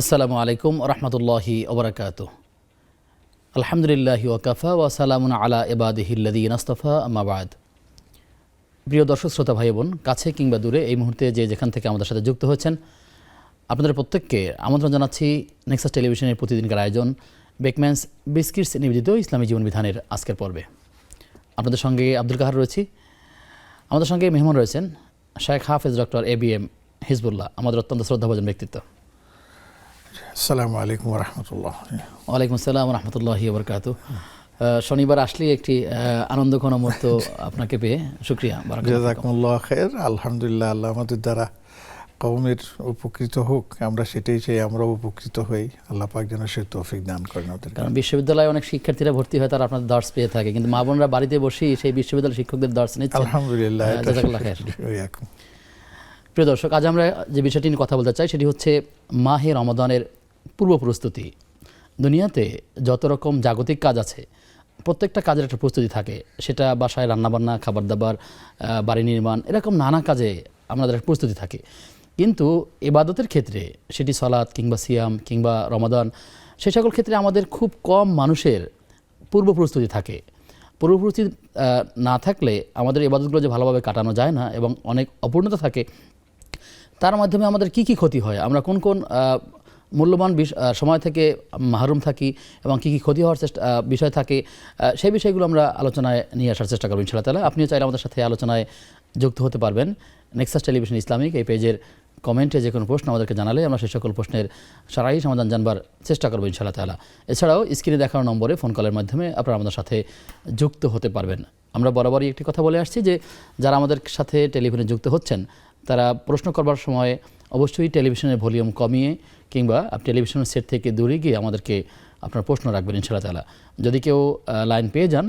আসসালামু আলাইকুম রহমতুল্লাহি ওবরাকাতুহ। আলহামদুলিল্লাহি ওয়াকাফা ওয়া সালামুন আলা ইবাদিহিল্লাযীনা ইসতাফা, আম্মা বাদ। প্রিয় দর্শক শ্রোতা ভাই বোন, কাছে কিংবা দূরে এই মুহূর্তে যে যেখান থেকে আমাদের সাথে যুক্ত হয়েছেন, আপনাদের প্রত্যেককে আমন্ত্রণ জানাচ্ছি নেক্সাস টেলিভিশনের প্রতিদিনকার আয়োজন বেকম্যানস বিস্কিটস নিবেদিত ইসলামী জীবন বিধানের আজকের পর্বে। আপনাদের সঙ্গে আব্দুল কাহার রয়েছি। আমাদের সঙ্গে মেহমান রয়েছেন শেখ হাফেজ ডক্টর ABM হিজবুল্লাহ, আমাদের অত্যন্ত শ্রদ্ধাভাজন ব্যক্তিত্ব। আসসালামু আলাইকুম রহমতুল্লাহ। ওয়ালাইকুম আসসালাম রহমতুল্লাহি ওবরকাতুহ। শনিবার আসলে একটি আনন্দঘন মুহূর্ত আপনাকে পেয়ে শুকরিয়া। জাযাকুমুল্লাহ খায়র। আলহামদুলিল্লাহ, আল্লাহ আমাদের দ্বারা কওমের উপকৃত হোক, আমরা সেটাই চাই, আমরা উপকৃত হই। আল্লাহ পাক যেন সে তৌফিক দান করেন আমাদের। কারণ বিশ্ববিদ্যালয়ে অনেক শিক্ষার্থীরা ভর্তি হয়, তারা আপনাদের দর্শ পেয়ে থাকে, কিন্তু মা বোনরা বাড়িতে বসেই সেই বিশ্ববিদ্যালয়ের শিক্ষকদের দর্শ নিচ্ছে। আলহামদুলিল্লাহ। জাযাকাল্লাহ খায়র। প্রিয় দর্শক, আজ আমরা যে বিষয়টি নিয়ে কথা বলতে চাই সেটি হচ্ছে মাহে রমাদানের পূর্ব প্রস্তুতি। দুনিয়াতে যত রকম জাগতিক কাজ আছে, প্রত্যেকটা কাজের একটা প্রস্তুতি থাকে। সেটা বাসায় রান্নাবান্না, খাবার দাবার, বাড়ি নির্মাণ, এরকম নানা কাজে আমাদের একটা প্রস্তুতি থাকে। কিন্তু ইবাদতের ক্ষেত্রে, সেটি সালাত কিংবা সিয়াম কিংবা রমাদান, সে সকল ক্ষেত্রে আমাদের খুব কম মানুষের পূর্ব প্রস্তুতি থাকে। পূর্ব প্রস্তুতি না থাকলে আমাদের ইবাদতগুলো যে ভালোভাবে কাটানো যায় না এবং অনেক অপূর্ণতা থাকে। তার মাধ্যমে আমাদের কি কি ক্ষতি হয়, আমরা কোন কোন মূল্যবান সময় থেকে মাহরুম থাকি এবং কী কী ক্ষতি হওয়ার বিষয় থাকে, সেই বিষয়গুলো আমরা আলোচনায় নিয়ে আসার চেষ্টা করব ইনশাআল্লাহ তাআলা। আপনিও চাইলে আমাদের সাথে আলোচনায় যুক্ত হতে পারবেন। নেক্সাস টেলিভিশন ইসলামিক এই পেজের কমেন্টে যে কোনো প্রশ্ন আমাদেরকে জানালে আমরা সেই সকল প্রশ্নের সারাই সমাধান জানবার চেষ্টা করবো ইনশাআল্লাহ তাআলা। এছাড়াও স্ক্রিনে দেখানো নম্বরে ফোন কলের মাধ্যমে আপনারা আমাদের সাথে যুক্ত হতে পারবেন। আমরা বরাবরই একটি কথা বলে আসছি যে যারা আমাদের সাথে টেলিফোনে যুক্ত হচ্ছেন, তারা প্রশ্ন করবার সময় অবশ্যই টেলিভিশনের ভলিউম কমিয়ে কিংবা টেলিভিশনের সেট থেকে দূরে গিয়ে আমাদেরকে আপনার প্রশ্ন রাখবেন ইনশাআল্লাহ তাআলা। যদি কেউ লাইন পেয়ে যান,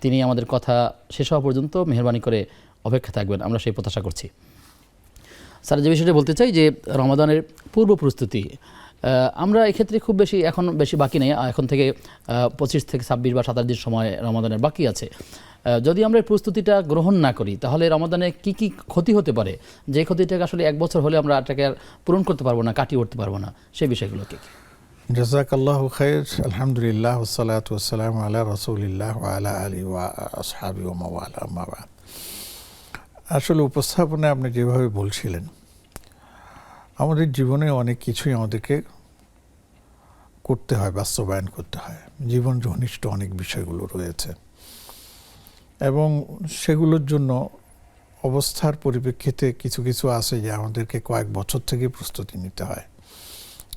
তিনি আমাদের কথা শেষ হওয়া পর্যন্ত মেহরবানি করে অপেক্ষা থাকবেন, আমরা সেই প্রত্যাশা করছি। স্যার, যে বিষয়টা বলতে চাই যে রমাদানের পূর্ব প্রস্তুতি, আমরা এক্ষেত্রে খুব এখন বেশি বাকি নেই। এখন থেকে 25 থেকে 26 বা 27 দিন সময় রমাদানের বাকি আছে। যদি আমরা এই প্রস্তুতিটা গ্রহণ না করি, তাহলে রমাদানে কি কি ক্ষতি হতে পারে, যে ক্ষতিটাকে আসলে 1 বছর হলে আমরা এটাকে আর পূরণ করতে পারবো না, কাটিয়ে উঠতে পারবো না, সেই বিষয়গুলো কি? জাযাকাল্লাহু খায়র। আলহামদুলিল্লাহ ওয়াসসালাতু ওয়াসসালামু আলা রাসূলিল্লাহ ওয়া আলা আলিহি ওয়া আসহাবিহি ওয়া মাওয়ালা, আম্মা বাদ। আসলে উপস্থাপনায় আপনি যেভাবে বলছিলেন, আমাদের জীবনে অনেক কিছুই আমাদেরকে করতে হয়, বাস্তবায়ন করতে হয়। জীবন ঘনিষ্ঠ অনেক বিষয়গুলো রয়েছে এবং সেগুলোর জন্য অবস্থার পরিপ্রেক্ষিতে কিছু কিছু আছে যে আমাদেরকে কয়েক বছর থেকে প্রস্তুতি নিতে হয়,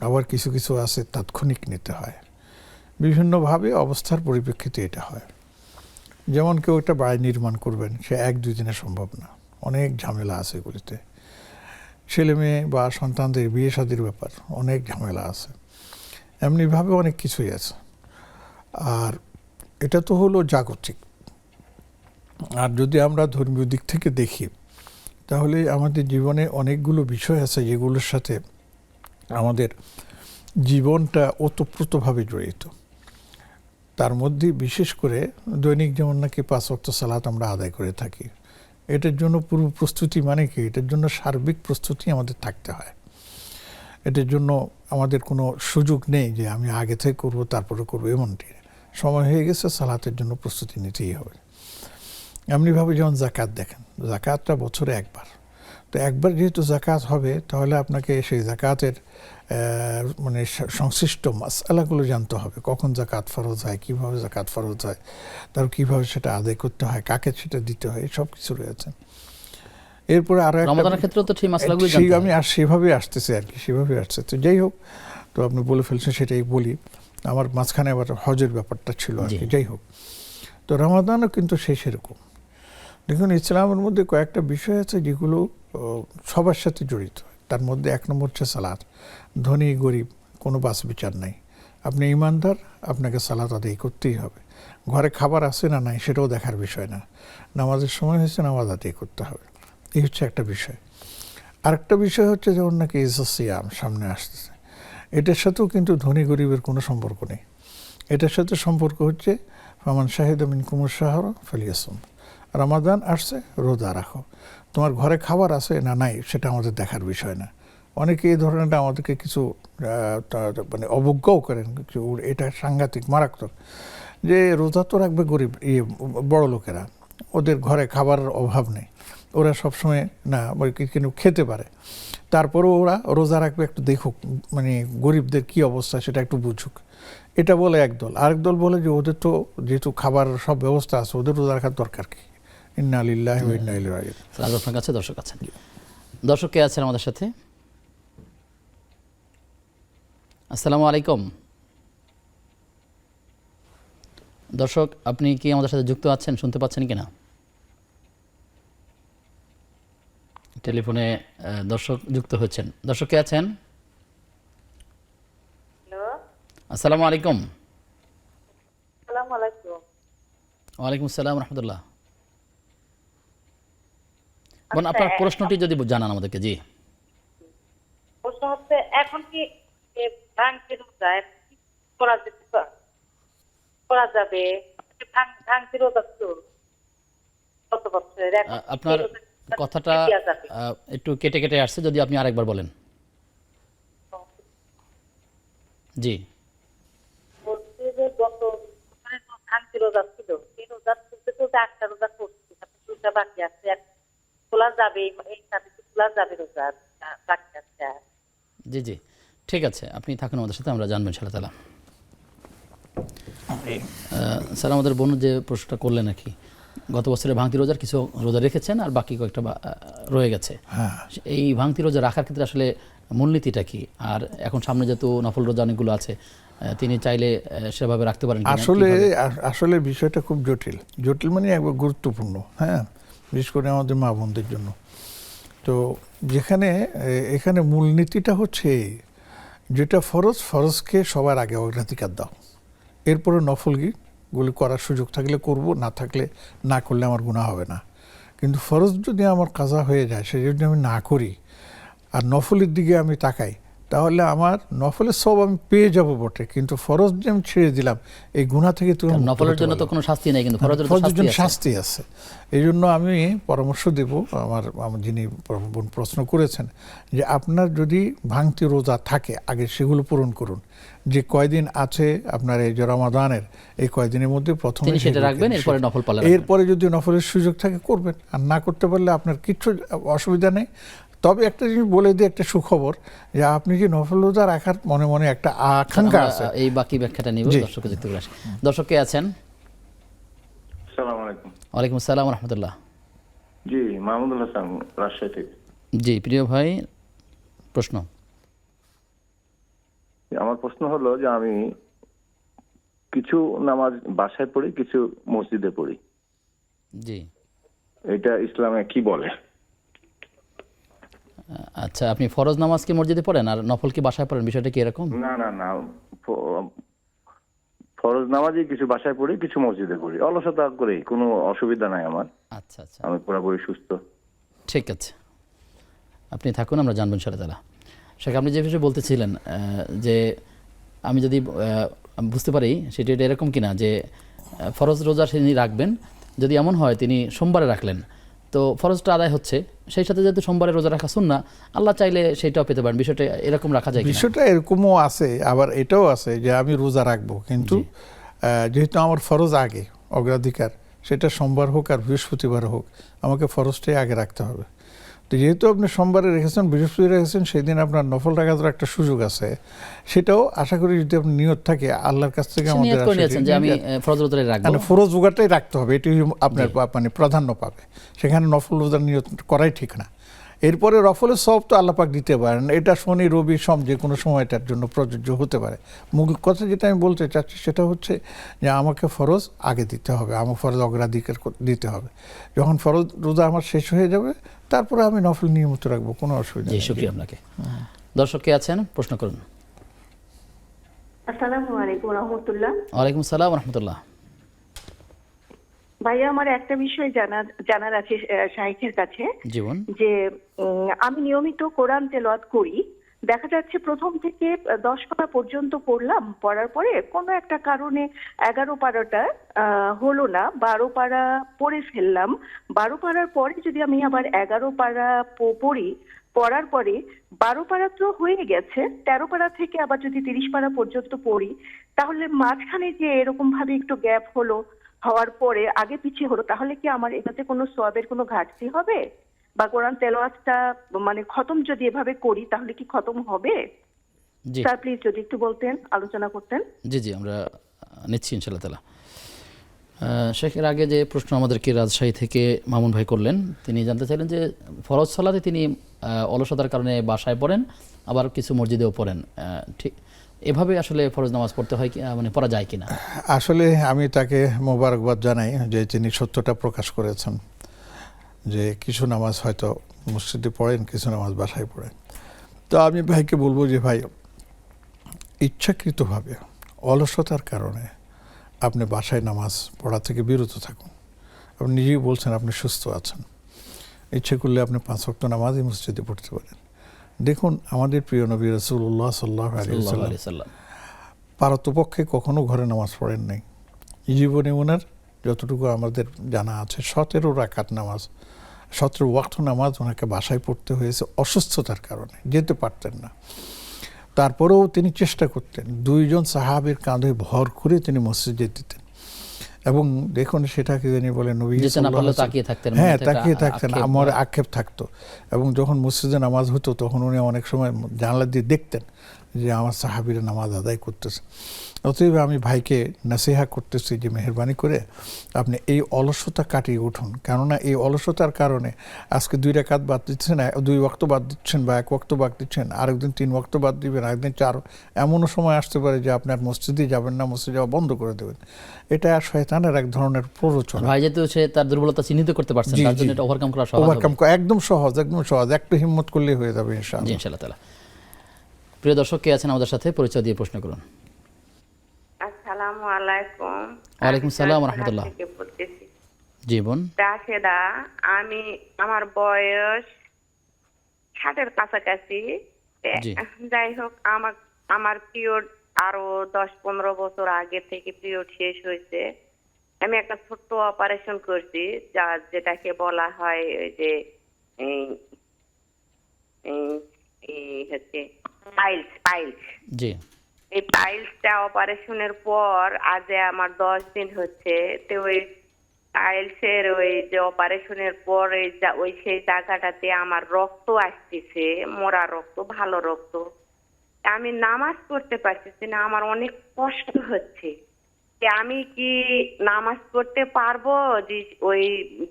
আবার কিছু কিছু আছে তাৎক্ষণিক নিতে হয়। বিভিন্নভাবে অবস্থার পরিপ্রেক্ষিতে এটা হয়। যেমন কেউ একটা বাড়ি নির্মাণ করবেন, সে 1-2 দিনে সম্ভব না, অনেক ঝামেলা আছে এগুলিতে। ছেলে মেয়ে বা সন্তানদের বিয়ে শাদীর ব্যাপার, অনেক ঝামেলা আছে। এমনিভাবে অনেক কিছুই আছে। আর এটা তো হলো জাগতিক। আর যদি আমরা ধর্মীয় দিক থেকে দেখি, তাহলে আমাদের জীবনে অনেকগুলো বিষয় আছে যেগুলোর সাথে আমাদের জীবনটা ওতপ্রোতভাবে জড়িত। তার মধ্যে বিশেষ করে দৈনিক যেমন নাকি 5 ওয়াক্ত সালাত আমরা আদায় করে থাকি, এটার জন্য পূর্ব প্রস্তুতি মানে কি, এটার জন্য সার্বিক প্রস্তুতি আমাদের থাকতে হয়। এটার জন্য আমাদের কোনো সুযোগ নেই যে আমি আগে থেকে করবো তারপরে করবো, এমনটি সময় হয়ে গেছে, সালাতের জন্য প্রস্তুতি নিতেই হবে। এমনিভাবে যেমন জাকাত দেখেন, জাকাতটা বছরে একবার, তো একবার যেহেতু জাকাত হবে, তাহলে আপনাকে সেই জাকাতের মানে সংশ্লিষ্ট মাসআলাগুলো জানতে হবে। কখন জাকাত ফরজ হয়, কীভাবে জাকাত ফরজ হয়, তার কীভাবে সেটা আদায় করতে হয়, কাকে সেটা দিতে হয়, সব কিছু রয়েছে। এরপরে আরও রমাদানের ক্ষেত্রে তো ঠিক মাসআলাগুলো জানতে হয়। আমি সেভাবে আসতেছি আর কি, সেভাবে আসছে। তো যাই হোক, তো আপনি বলে ফেলছেন, সেটাই বলি। আমার মাঝখানে আবার হজের ব্যাপারটা ছিল আর কি। যাই হোক, তো রমাদানও কিন্তু সেরকম। দেখুন, ইসলামের মধ্যে কয়েকটা বিষয় আছে যেগুলো সবার সাথে জড়িত। তার মধ্যে 1 নম্বর হচ্ছে সালাত। ধনী গরিব কোনো বাছ বিচার নাই। আপনি ইমানদার, আপনাকে সালাত আদায় করতেই হবে। ঘরে খাবার আছে না নাই সেটাও দেখার বিষয় না, নামাজের সময় হয়েছে, নামাজ আদায় করতে হবে। এই হচ্ছে একটা বিষয়। আরেকটা বিষয় হচ্ছে যেমন নাকি সিয়াম সামনে আসতেছে, এটার সাথেও কিন্তু ধনী গরিবের কোনো সম্পর্ক নেই। এটার সাথে সম্পর্ক হচ্ছে ফামান শাহিদা মিনকুমুশ শাহরা ফালিয়াসুম। রমাদান আসছে, রোজা রাখো। তোমার ঘরে খাবার আছে না নাই সেটা আমাদের দেখার বিষয় না। অনেকে এই ধরনেরটা আমাদেরকে কিছু মানে অবজ্ঞাও করেন, এটা সাংঘাতিক মারাত্মক। যে রোজা তো রাখবে গরিব বড় লোকেরা, ওদের ঘরে খাবারের অভাব নেই, ওরা সবসময় না কিন্তু খেতে পারে, তারপরেও ওরা রোজা রাখবে, একটু দেখুক মানে গরিবদের কি অবস্থা সেটা একটু বুঝুক, এটা বলে একদল। আরেক দল বলে যে ওদের তো যেহেতু খাবার সব ব্যবস্থা আছে, ওদের রোজা রাখার দরকার কি। ইন্না লিল্লাহি ওয়া ইন্না ইলাইহি রাজিউন। আপনার কাছে দর্শক আছেন, দর্শক কে আছেন আমাদের সাথে? আসসালামু আলাইকুম দর্শক, আপনি কি আমাদের সাথে যুক্ত আছেন, শুনতে পাচ্ছেন কিনা? টেলিফোনে দর্শক যুক্ত হচ্ছেন। দর্শক কে আছেন? হ্যালো, আসসালামু আলাইকুম। আসসালামু আলাইকুম। ওয়ালাইকুম আসসালাম রহমতুল্লাহ। বোন, আপনার প্রশ্নটি যদি জানান আমাদেরকে। জি, প্রশ্ন হচ্ছে এখন কি ভাঙতি রোজা করা যেতে করা যাবে? ভাঙতি রোজা তো কত বছরের? আপনার কথাটা একটু কেটে কেটে আসছে, যদি আপনি আরেকবার বলেন। জি, বলছি যে গত ভাঙতি রোজা ছিল, এই রোজা চলতে চলতে 8টা রোজা করছি, 2টা বাকি আছে, খোলা যাবে এই তারিখে খোলা যাবে রোজা বাকি আছে। জি, জি, ঠিক আছে, আপনি থাকুন আমাদের সাথে, আমরা জানবো ইনশাআল্লাহ তাআলা। স্যার, আমাদের বোন যে প্রশ্নটা করলেন আর কি, গত বছরে ভাঙতি রোজার কিছু রোজা রেখেছেন আর বাকি কয়েকটা রয়ে গেছে। এই ভাঙতি রোজা রাখার ক্ষেত্রে আসলে মূলনীতিটা কি? আর এখন সামনে যেহেতু নফল রোজা অনেকগুলো আছে, তিনি চাইলে সেভাবে রাখতে পারেন কিনা? আসলে বিষয়টা খুব জটিল, জটিল মানে একবার গুরুত্বপূর্ণ, হ্যাঁ, বিশেষ করে আমাদের মা বোনদের জন্য। তো এখানে মূলনীতিটা হচ্ছে যেটা ফরজ, ফরজকে সবার আগে অগ্রাধিকার দাও, এরপরে নফলগুলি করার সুযোগ থাকলে করব, না থাকলে না করলে আমার গুনাহ হবে না। কিন্তু ফরজ যদি আমার কাজা হয়ে যায়, সেই যদি আমি না করি আর নফলের দিকে আমি তাকাই, তাহলে আমার নফলের সব আমি পেয়ে যাব বটে, কিন্তু ফরজ যে আমি ছেড়ে দিলাম, এই গুনাহ থেকে তুমি নফলের জন্য তো কোনো শাস্তি নেই, কিন্তু ফরজের জন্য শাস্তি আছে। এই জন্য আমি পরামর্শ দেব আমার যিনি প্রশ্ন করেছেন, যে আপনার যদি ভাঙতি রোজা থাকে আগে সেগুলো পূরণ করুন। যে কয়দিন আছে আপনার এই যে রমাদানের, এই কয়দিনের মধ্যে প্রথমে সেটা রাখবেন, এরপরে নফল পালন, এরপরে যদি নফলের সুযোগ থাকে করবেন, আর না করতে পারলে আপনার কিচ্ছু অসুবিধা নেই। তবে একটা জিনিস বলে দিই, একটা সুখবর, যে আপনি যে নফল রোজা রাখার মনে মনে একটা আকাঙ্ক্ষা আছে, এই বাকি ব্যাখ্যাটা নিব। দর্শক যুক্ত করে আসি। দর্শক কে আছেন? আসসালামু আলাইকুম। ওয়ালাইকুম আসসালাম রাহমাতুল্লাহ। জি, মাহমুদুল হাসান, রাজশাহী থেকে। জি, প্রিয় ভাই, প্রশ্ন। আমার প্রশ্ন হলো যে আমি কিছু নামাজ বাসায় পড়ি, কিছু মসজিদে পড়ি। জি, এটা ইসলামে কি বলে? আচ্ছা, আপনি ফরজ নামাজ কি মসজিদে পড়েন আর নফল কি বাসায় পড়েন, বিষয়টা কি এরকম? না না না, ফরজ নামাজই কিছু বাসায় পড়ি, কিছু মসজিদে পড়ি, অলসতা করি, কোনো অসুবিধা নাই আমার। আচ্ছা আচ্ছা, আমি পুরোপুরি সুস্থ। ঠিক আছে, আপনি থাকুন, আমরা জানবেন ইনশাআল্লাহ তাআলা। শেখ, আপনি যে বিষয়ে বলতেছিলেন যে আমি যদি বুঝতে পারি সেটা এরকম কিনা যে ফরজ রোজা তিনি রাখবেন, যদি এমন হয় তিনি সোমবারে রাখলেন, তো ফরজটা আদায় হচ্ছে, সেই সাথে যেহেতু সোমবারে রোজা রাখা সুন্নাহ, আল্লাহ চাইলে সেটাও পেতে পারেন। বিষয়টা এরকম রাখা যায়? বিষয়টা এরকমও আছে, আবার এটাও আছে যে আমি রোজা রাখবো, কিন্তু যেহেতু আমার ফরজ আগে অগ্রাধিকার, সেটা সোমবার হোক আর বৃহস্পতিবার হোক, আমাকে ফরজটাই আগে রাখতে হবে। তো যেহেতু আপনি সোমবারে রেখেছেন, বৃহস্পতিবার রেখেছেন, সেই দিন আপনার নফল রাখার একটা সুযোগ আছে, সেটাও আশা করি যদি আপনার নিয়ত থাকে আল্লাহর কাছ থেকে আমাদের ফরজ রোজাটাই রাখতে হবে, এটি আপনার মানে প্রাধান্য পাবে, সেখানে নফল রোজার নিয়ত করাই ঠিক না। এরপরে নফলের সব তো আল্লাহ পাক দিতে পারেন, এটা শনি রবি সোম যে কোনো সময়টার জন্য প্রযোজ্য হতে পারে। মূল কথা যেটা আমি বলতে চাচ্ছি সেটা হচ্ছে যে আমাকে ফরজ আগে দিতে হবে, আমার ফরজ অগ্রাধিকার দিতে হবে। যখন ফরজ রোজা আমার শেষ হয়ে যাবে, তারপরে আমি নফল নিয়মিত রাখবো, কোনো অসুবিধা নেই। শুকরিয়া আপনাকে। দর্শক কে আছেন, প্রশ্ন করুন। আসসালামু আলাইকুম রাহমাতুল্লাহ। ওয়ালাইকুম আসসালাম রাহমাতুল্লাহ। ভাইয়া, আমার একটা বিষয় জানার আছে শাইখের কাছে, জীবন, যে আমি নিয়মিত কোরআন তেলাওয়াত করি, দেখা যাচ্ছে প্রথম থেকে 10 পারা পর্যন্ত পড়লাম, পড়ার পরে কোনো একটা কারণে 11 পারাটা হলো না, 12 পারা পড়ে ফেললাম। 12 পারার পরে যদি আমি আবার 11 পারা পড়ি, পড়ার পরে 12 পারা তো হয়ে গেছে, 13 পারা থেকে আবার যদি 30 পারা পর্যন্ত পড়ি, তাহলে মাঝখানে যে এরকম ভাবে একটু গ্যাপ হলো, হওয়ার পরে আগে পিছিয়ে হলো, তাহলে কি আমার এটাতে কোনো সওয়াবের কোনো ঘাটতি হবে? বা কোরআন তেলাওয়াতটা মানে খতম যদি এভাবে করি তাহলে কি খতম হবে? জি স্যার প্লিজ যদি একটু বলতেন, আলোচনা করতেন। জি জি আমরা নিচ্ছি ইনশাআল্লাহ তাআলা। শেখের আগে যে প্রশ্ন আমাদেরকে রাজশাহী থেকে মামুন ভাই করলেন, তিনি জানতে চাইলেন যে ফরজ সালাতে তিনি অলসতার কারণে বাসায় পড়েন, আবার কিছু মসজিদেও পড়েন, ঠিক এভাবে আসলে ফরজ নামাজ পড়তে হয় কি, মানে পড়া যায় কিনা? আসলে আমি তাকে মোবারকবাদ জানাই যে তিনি সত্যটা প্রকাশ করেছেন যে কিছু নামাজ হয়তো মসজিদে পড়েন, কিছু নামাজ বাসায় পড়েন। তো আমি ভাইকে বলবো যে ভাই, ইচ্ছাকৃতভাবে অলসতার কারণে আপনি বাসায় নামাজ পড়া থেকে বিরত থাকুন। আপনি নিজেই বলছেন আপনি সুস্থ আছেন, ইচ্ছে করলে আপনি 5 ওয়াক্ত নামাজই মসজিদে পড়তে পারেন। দেখুন আমাদের প্রিয় নবী রাসূলুল্লাহ সাল্লাল্লাহু আলাইহি সাল্লাল্লাহু ওয়াসাল্লাম আলাইহি সাল্লাম পারতপক্ষে কখনো ঘরে নামাজ পড়েন নাই। জীবনে ওনার যতটুকু আমাদের জানা আছে 17 রাকাত নামাজ, 17 ওয়াক্ত নামাজ ওনাকে বাসায় পড়তে হয়েছে অসুস্থতার কারণে, যেতে পারতেন না। তারপরেও তিনি চেষ্টা করতেন, 2 জন সাহাবীর কাঁধে ভর করে তিনি মসজিদে দিতেন। এবং দেখুন সেটাকে জানি বলে নবী যেতে না সাল্লাল্লাহু পারলে আলাইহি ওয়াসাল্লাম, তাকিয়ে থাকতেন, হ্যাঁ মনে থেকে তাকিয়ে থাকতেন, আক্ষেপ আমার বা- আক্ষেপ থাকতো। এবং যখন মসজিদে নামাজ হতো তখন উনি অনেক সময় জানলা দিয়ে দেখতেন যে আমার সাহাবীরা নামাজ আদায় করতেছে। অতএব আমি ভাইকে নসিহা করতেছি যে মেহেরবানি করে আপনি এই অলসতা কাটিয়ে উঠুন, কেননা এই অলসতার কারণে আজকে 2 রাকাত বাদ দিচ্ছেন, 2 ওয়াক্ত বাদ দিচ্ছেন বা 1 ওয়াক্ত বাদ দিচ্ছেন, আরেকদিন 3 ওয়াক্ত বাদ দিবেন, আরেকদিন 4। এমনও সময় আসতে পারে যে আপনার মসজিদে যাবেন না, মসজিদে যাওয়া বন্ধ করে দেবেন। এটা শয়তানের এক ধরনের প্ররোচনা। ভাই যেহেতু সে তার দুর্বলতা চিহ্নিত করতে পারছেন, জি, তার জন্য জি। এটা ওভারকাম করা সহজ হবে। ওভারকাম একদম সহজ, একদম সহজ, একটু হিম্মত করলেই হয়ে যাবে জি ইনশাআল্লাহ। ইনশাআল্লাহ তাআলা। প্রিয় দর্শক কে আছেন আমাদের সাথে, পরিচয় দিয়ে প্রশ্ন করুন। আসসালামু আলাইকুম। ওয়ালাইকুম সালাম আমি রাহমাতুল্লাহ। থেকে বলতেছি। জি বোন। রাশেদা, আমার বয়স 60-এর কাছাকাছি। জি। যাই হোক, আমার পিরিয়ড আরো 10-15 বছর আগে থেকে পিরিয়ড শেষ হয়েছে। আমি একটা ছোট্ট অপারেশন করছি, যেটাকে বলা হয় ওই যে এই- এই- এই হচ্ছে পাইলস। জি এই পাইলসটা অপারেশনের পর আজ আমার 10 দিন হচ্ছে। তো ওই পাইলসের ওই যে অপারেশনের পর ওই সেই জায়গাটাতে আমার রক্ত আসতেছে, মরা রক্ত, ভালো রক্ত। আমি নামাজ পড়তে পারতেছি না, আমার অনেক কষ্ট হচ্ছে। যে আমি কি নামাজ পড়তে পারবো? যে ওই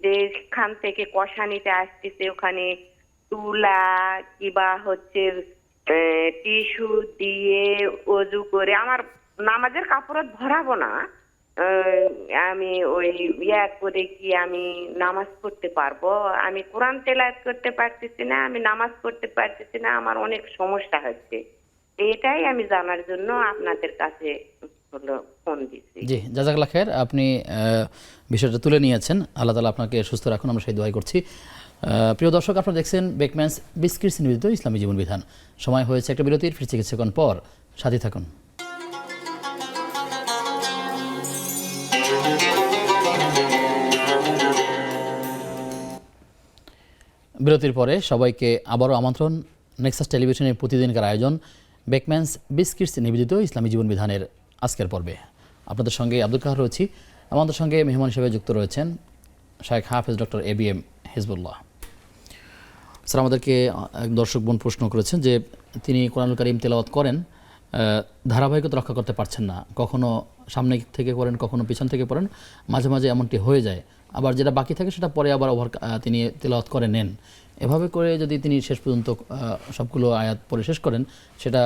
যেখান থেকে কষানিতে আসতেছে ওখানে তুলা কিবা হচ্ছে টিস্যু দিয়ে ওযু করে, আমার নামাজের কাপড় ভরাবো না, আমি ওই করে কি আমি নামাজ পড়তে পারবো? আমি কোরআন তেলাওয়াত করতে পারতেছি না, আমি নামাজ পড়তে পারতেছি না, আমার অনেক সমস্যা হচ্ছে। এটাই আমি জানার জন্য আপনাদের কাছে হলো ফোন দিচ্ছি। জি জাযাকাল্লাহ খায়ের, আপনি বিষয়টা তুলে নিয়েছেন। আল্লাহ তাআলা আপনাকে সুস্থ রাখুন, আমরা সেই দোয়াই করছি। প্রিয় দর্শক, আপনারা দেখছেন বেকম্যানস বিস্কিটস নিবেদিত ইসলামী জীবন বিধান। সময় হয়েছে একটা বিরতির, ফিরছি কিছুক্ষণ পর, সাথে থাকুন। বিরতির পরে সবাইকে আবারও আমন্ত্রণ নেক্সাস টেলিভিশনের প্রতিদিনকার আয়োজন বেকম্যানস বিস্কিটস নিবেদিত ইসলামী জীবন বিধানের আজকের পর্বে। আপনাদের সঙ্গে আব্দুল কাহার রয়েছি। আমাদের সঙ্গে মেহমান হিসেবে যুক্ত রয়েছেন শাইখ হাফেজ ডক্টর ABM হিজবুল্লাহ। স্যার, আমাদেরকে এক দর্শক বোন প্রশ্ন করেছেন যে তিনি কোরআনুল কারীম তেলাওয়াত করেন, ধারাবাহিকতা রক্ষা করতে পারছেন না, কখনো সামনে থেকে পড়েন, কখনো পিছন থেকে পড়েন, মাঝে মাঝে এমনটি হয়ে যায়, আবার যেটা বাকি থাকে সেটা পরে আবার তিনি তেলাওয়াত করে নেন। এভাবে করে যদি তিনি শেষ পর্যন্ত সবগুলো আয়াত পড়ে শেষ করেন, সেটা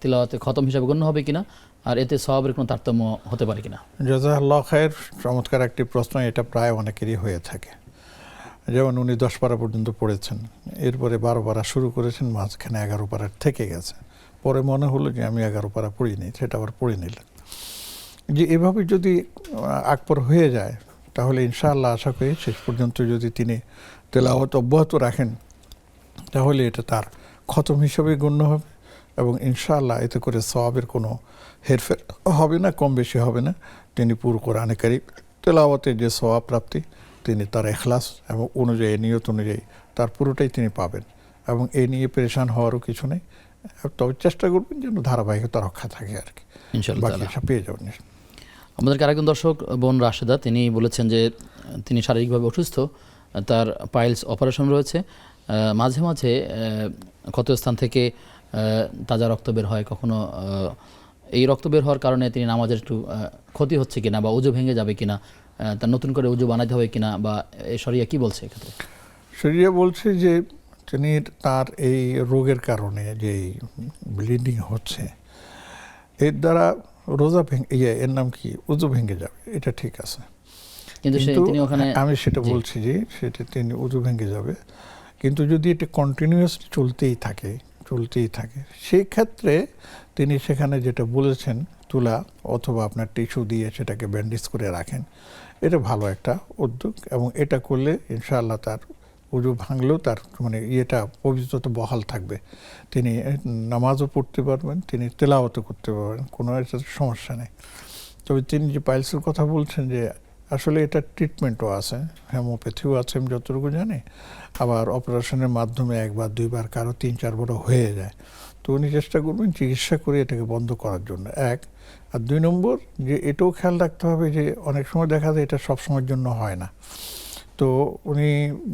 তেলাওয়াতে খতম হিসাবে গণ্য হবে কিনা, আর এতে সওয়াবের কোনো তারতম্য হতে পারে কিনা? জাযাকাল্লাহু খায়ের, চমৎকার একটি প্রশ্ন। এটা প্রায় অনেকেরই হয়ে থাকে। যেমন উনি 10 পারা পর্যন্ত পড়েছেন, এরপরে 12 পারা শুরু করেছেন, মাঝখানে 11 পারা থেকে গেছে, পরে মনে হলো যে আমি 11 পারা পড়িনি, সেটা আবার পড়ে নিলেন। যে এভাবে যদি আকবর হয়ে যায়, তাহলে ইনশাআল্লাহ আশা করি শেষ পর্যন্ত যদি তিনি তেলাওয়াত অব্যাহত রাখেন, তাহলে এটা তার খতম হিসেবে গণ্য হবে এবং ইনশাআল্লাহ এতে করে সওয়াবের কোনো হেরফের হবে না, কম বেশি হবে না। তিনি পুরো কোরআনে কারীম তেলাওয়াতের যে সওয়াব প্রাপ্তি, তিনি তার ইখলাস এবং অনুযায়ী, নিয়ত অনুযায়ী তার পুরোটাই তিনি পাবেন। এবং এই নিয়ে পেরেশান হওয়ারও কিছু নেই। তবে চেষ্টা করবেন যেন ধারাবাহিকতা রক্ষা থাকে আর কি, ইনশাআল্লাহ বাকি তাআলা। সব পেয়ে যাবেন। আমাদেরকে আরেকজন দর্শক বোন রাশেদা, তিনি বলেছেন যে তিনি শারীরিকভাবে অসুস্থ, তার পাইলস অপারেশন রয়েছে, মাঝে মাঝে ক্ষত স্থান থেকে তাজা রক্ত বের হয়, কখনো এই রক্ত বের হওয়ার কারণে তিনি নামাজের একটু ক্ষতি হচ্ছে কিনা বা উজু ভেঙে যাবে কিনা, তার নতুন করে উজু বানাতে হবে কিনা, বা এই শরিয়া কি বলছে এক্ষেত্রে? শরিয়া বলছে যে তিনি তার এই রোগের কারণে যে ব্লিডিং হচ্ছে, এর দ্বারা রোজা ভেঙে এর নাম কি উজু ভেঙে যাবে, এটা ঠিক আছে, কিন্তু তিনি ওখানে, আমি সেটা বলছি যে সেটা তিনি উজু ভেঙে যাবে। কিন্তু যদি এটা কন্টিনিউয়াসলি চলতেই থাকে সেই ক্ষেত্রে তিনি সেখানে যেটা বলেছেন তুলা অথবা আপনার টিস্যু দিয়ে সেটাকে ব্যান্ডেজ করে রাখেন, এটা ভালো একটা উদ্যোগ। এবং এটা করলে ইনশাআল্লাহ তার উজু ভাঙলেও তার মানে ইয়েটা পবিত্রতা বহাল থাকবে, তিনি নামাজও পড়তে পারবেন, তিনি তেলাওয়াতও করতে পারবেন, কোনো এটার সমস্যা নেই। তবে তিনি যে পাইলসের কথা বলছেন যে আসলে এটা ট্রিটমেন্টও আছে, হোমিওপ্যাথিও আছে আমি যতটুকু জানি, আবার অপারেশনের মাধ্যমে একবার দুইবার, কারো 3-4 বারও হয়ে যায়। তো উনি চেষ্টা করবেন চিকিৎসা করে এটাকে বন্ধ করার জন্য, এক। আর 2 নম্বর যে এটাও খেয়াল রাখতে হবে যে অনেক সময় দেখা যায় এটা সবসময়ের জন্য হয় না। তো উনি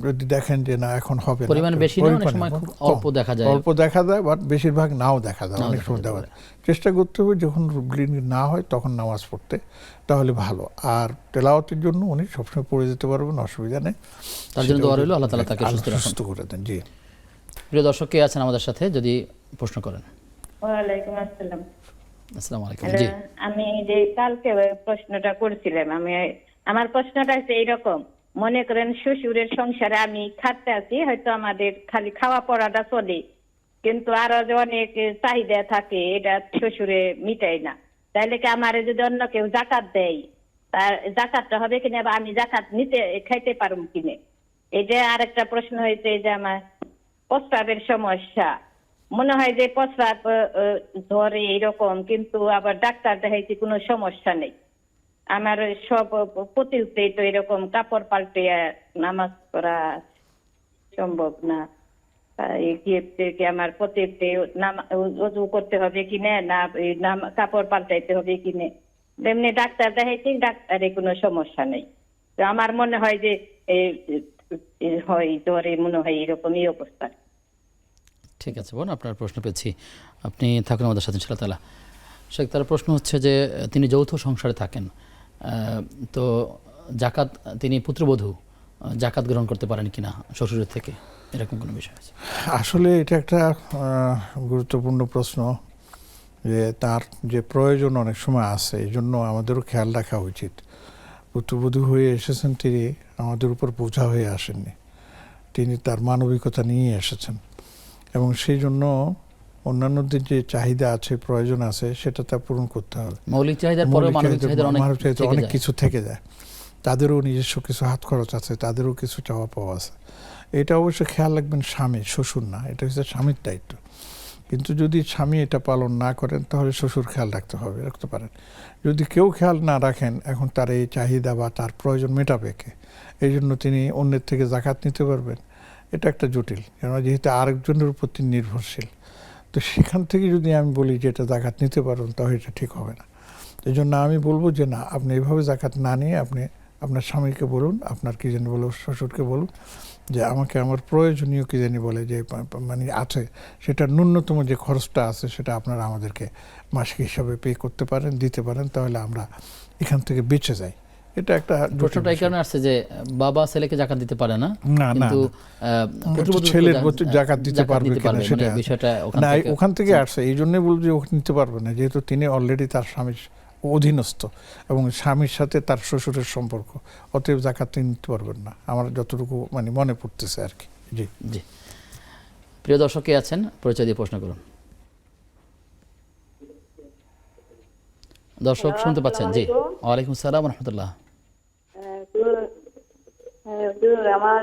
যদি দেখেন যে না এখন হবে না, পরিমাণ বেশি না, অনেক সময় খুব অল্প দেখা যায়, অল্প দেখা যায়, বাট বেশিরভাগ নাও দেখা যায়, অনেক সময় দেওয়া যায়। চেষ্টা করতে হবে যখন ব্লিডিং না হয় তখন নামাজ পড়তে, তাহলে ভালো। আর তেলাওয়াতের জন্য উনি সবসময় পড়ে যেতে পারবেন, অসুবিধা নেই। তার জন্য দোয়া রইল, আল্লাহ তাআলা তাকে সুস্থ করে দেন। জি, প্রিয় দর্শক কে আছেন আমাদের সাথে, যদি প্রশ্ন করেন। ওয়ালাইকুম আসসালাম। আসসালামু আলাইকুম। হ্যালো, জি, আমি যে কালকে প্রশ্নটা করছিলাম, আমার প্রশ্নটা হচ্ছে এইরকম, মনে করেন শ্বশুরের সংসারে আমি খাটতে আছি, হয়তো আমাদের খালি খাওয়া পড়াটা চলে, কিন্তু আরো যে অনেক চাহিদা থাকে এটা শ্বশুরে মিটাই না, তাইলে কি আমারে যদি অন্য কেউ জাকাত দেয়, তার জাকাতটা হবে কিনা, বা আমি জাকাত নিতে খাইতে পারবো কিনা? এটা আরেকটা প্রশ্ন হয়েছে যে আমার প্রস্রাবের সমস্যা, মনে হয় যে প্রস্রাব ধরে এরকম, কিন্তু আবার ডাক্তার দেখাইছি কোনো সমস্যা নেই। আমার সব প্রতিতে তো এরকম কাপড় পাল্টে নামাজ পড়া সম্ভব না, আমার প্রতিতে উযু করতে হবে কিনা, না কাপড় পাল্টাইতে হবে কিনা? এমনি ডাক্তার দেখাইছি, ডাক্তারে কোনো সমস্যা নেই। তো আমার মনে হয় যে হয় ধরে, মনে হয় এরকমই অবস্থা। ঠিক আছে বোন, আপনার প্রশ্ন পেয়েছি, আপনি থাকুন আমাদের সাথে ইনশাআল্লাহ তাআলা। শেখ, তার প্রশ্ন হচ্ছে যে তিনি যৌথ সংসারে থাকেন, তো জাকাত, তিনি পুত্রবধূ, জাকাত গ্রহণ করতে পারেন কিনা শ্বশুরের থেকে, এরকম কোনো বিষয় আছে? আসলে এটা একটা গুরুত্বপূর্ণ প্রশ্ন, যে তার যে প্রয়োজন অনেক সময় আছে, এই জন্য আমাদেরও খেয়াল রাখা উচিত। পুত্রবধূ হয়ে এসেছেন তিনি, আমাদের উপর বোঝা হয়ে আসেননি, তিনি তার মানবিকতা নিয়ে এসেছেন, এবং সেই জন্য অন্যান্যদের যে চাহিদা আছে, প্রয়োজন আছে, সেটা তা পূরণ করতে হবে। মৌলিক চাহিদার পরে মানবিক চাহিদার অনেক কিছু থেকে যায়, তাদেরও নিজস্ব কিছু হাত খরচ আছে, তাদেরও কিছু চাওয়া পাওয়া আছে। এটা অবশ্য খেয়াল রাখবেন স্বামী, শ্বশুর না, এটা হচ্ছে স্বামীর দায়িত্ব। কিন্তু যদি স্বামী এটা পালন না করেন তাহলে শ্বশুর খেয়াল রাখতে পারেন। যদি কেউ খেয়াল না রাখেন, এখন তার এই চাহিদা বা তার প্রয়োজন মেটাবে কে? এই জন্য তিনি অন্যের থেকে জাকাত নিতে পারবেন, এটা একটা জটিল, কেননা যেহেতু আরেকজনের উপর তিনি নির্ভরশীল। তো সেখান থেকে যদি আমি বলি যে এটা জাকাত নিতে পারবেন, তাহলে এটা ঠিক হবে না। এই জন্য আমি বলবো যে না, আপনি এভাবে জাকাত না নিয়ে আপনি আপনার স্বামীকে বলুন, আপনার কি জানি বলুন, শ্বশুরকে বলুন যে আমাকে আমার প্রয়োজনীয় কি জানি বলে যে মানে আছে, সেটা ন্যূনতম যে খরচটা আছে সেটা আপনারা আমাদেরকে মাসিক হিসাবে পে করতে পারেন, দিতে পারেন, তাহলে আমরা এখান থেকে বেঁচে যাই। এটা একটা প্রশ্নটা এই কারণে আসছে যে বাবা ছেলেকে জাকাত দিতে পারে না, না, কিন্তু ছেলের জাকাত দিতে পারবে কিনা সেটা বিষয়টা না, ওখান থেকে আসছে। এই জন্যই বলবো যে ওখানে নিতে পারবে না, যেহেতু তিনি অলরেডি তার স্বামীর অধীনস্থ এবং স্বামীর সাথে তার শ্বশুরের সম্পর্ক, অতএব জাকাত তিনি নিতে পারবেন না, আমার যতটুকু মানে মনে পড়তেছে আর কি। জি জি, প্রিয় দর্শক কে আছেন, পরিচয় দিয়ে প্রশ্ন করুন। দর্শক শুনতে পাচ্ছেন? জি, ওয়ালাইকুম আসসালাম ওয়া রাহমাতুল্লাহ। আমার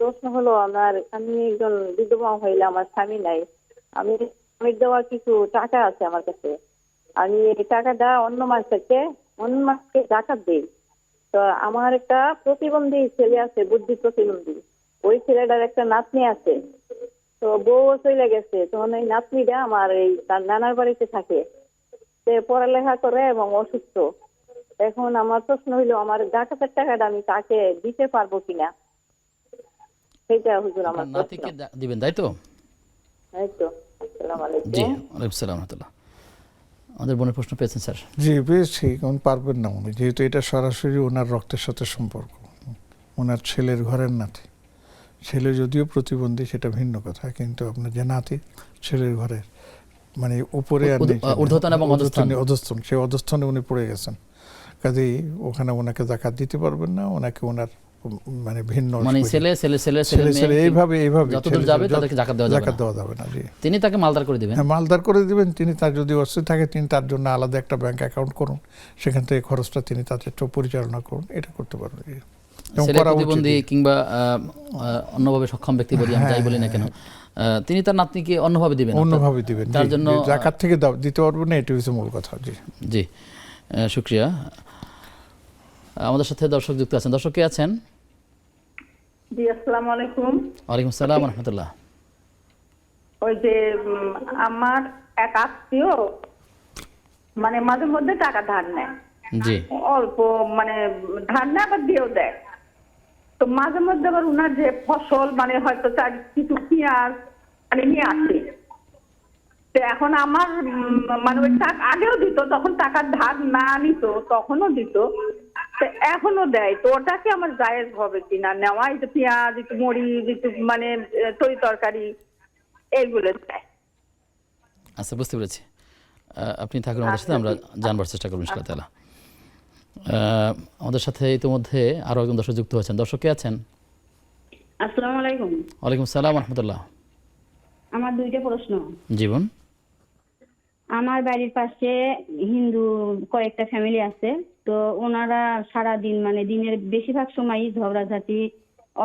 প্রশ্ন হলো, আমি একজন বিধবা মহিলা, আমার স্বামী নাই, আমি দেওয়া কিছু টাকা আছে আমার কাছে, আমি এই টাকাটা অন্য মাসকে জাকাত দিই। তো আমার একটা প্রতিবন্ধী ছেলে আছে, বুদ্ধি প্রতিবন্ধী, ওই ছেলেটার একটা নাতনি আছে। তো তো বউ চলে গেছে, তখন এই নাতনিটা আমার এই তার নানার বাড়িতে থাকে, সে পড়ালেখা করে এবং অসুস্থ। এখন আমার প্রশ্ন হইলো আমার জাকাতের টাকাটা আমি তাকে দিতে পারবো কিনা, সেটা হুজুর আমার প্রশ্ন। নাতিকে দিবেন তাই তো? এই তো, আসসালামু আলাইকুম। জি, ওয়ালাইকুম সালাম রহমতুল্লাহ। আমাদের বোনের প্রশ্ন পেয়েছেন স্যার? জি পেয়েছি, কারণ পারবেন না উনি, যেহেতু এটা সরাসরি ওনার রক্তের সাথে সম্পর্ক, ওনার ছেলের ঘরের নাতি। ছেলে যদিও প্রতিবন্ধী সেটা ভিন্ন কথা, কিন্তু আপনার যে নাতি ছেলের ঘরের, মানে উপরে আর নিচে, ঊর্ধ্বতন এবং অধস্তন। অধস্তন, সেই অধস্তনে উনি পড়ে গেছেন। কাজেই ওখানে ওনাকে যাকাত দিতে পারবেন না, ওনাকে ওনার মানে ভিন্ন, মানে ছেলে ছেলে ছেলে ছেলে ছেলে এইভাবে যতদূর যাবে তাদেরকে জাকাত দেওয়া যাবে না। দেওয়া যাবে না। জি, তিনি তাকে মালদার করে দিবেন। হ্যাঁ, মালদার করে দিবেন। তিনি তার যদি অস্তিত্ব থাকে, তিনি তার জন্য আলাদা একটা ব্যাংক অ্যাকাউন্ট করুন, সেখান থেকে খরচটা তিনি তাদের পরিচালনা করুন, এটা করতে পারবেন। ছেলে প্রতিবন্ধী কিংবা অন্যভাবে সক্ষম ব্যক্তি বলি, আমি যাই বলি না কেন, তিনি তার নাতনিকে অন্যভাবে দিবেন, অন্যভাবে দিবেন। তার জন্য জাকাত থেকে দিতে পারবেন না, এটি হচ্ছে মূল কথা। জি জি, শুকরিয়া। আমাদের সাথে দর্শক যুক্ত আছেন। দর্শক কে আছেন? জি, আসসালামু আলাইকুম। ওয়ালাইকুম আসসালাম ওয়া রাহমাতুল্লাহ। ওই যে আমার এক আত্মীয় মানে মাঝে মধ্যে টাকা ধার নেয়, জি, অল্প মানে ধার নেয় আবার দিয়েও দেয়। তো মাঝে মধ্যে আবার উনার যে ফসল মানে হয়তো তার কিছু পেঁয়াজ মানে নিয়ে আসে, তো এখন আমার মানে ওই টাকা আগেও দিত, তখন টাকার ধার না নিত তখনও দিত, তো এখনো দেয়। তো ওটা কি আমার জায়েজ হবে কিনা নেওয়া? একটু পেঁয়াজ, একটু মরিচ, একটু মানে তরি তরকারি এইগুলো দেয়। আচ্ছা, বুঝতে পেরেছি। আপনি থাকুন আমাদের সাথে, আমরা জানবার চেষ্টা করবো ইনশাআল্লাহ তাআলা। আমাদের সাথে ইতিমধ্যে আরো একজন দর্শক যুক্ত হয়েছেন। দর্শক কে আছেন? আসসালামু আলাইকুম। ওয়ালাইকুম আসসালাম ওয়া রাহমাতুল্লাহ। আমার দুইটা প্রশ্ন। জীবন, আমার বাড়ির পাশে হিন্দু কয়েকটা ফ্যামিলি আছে, তো ওনারা সারা দিন মানে দিনের বেশিরভাগ সময়ই ঝগড়াঝাটি,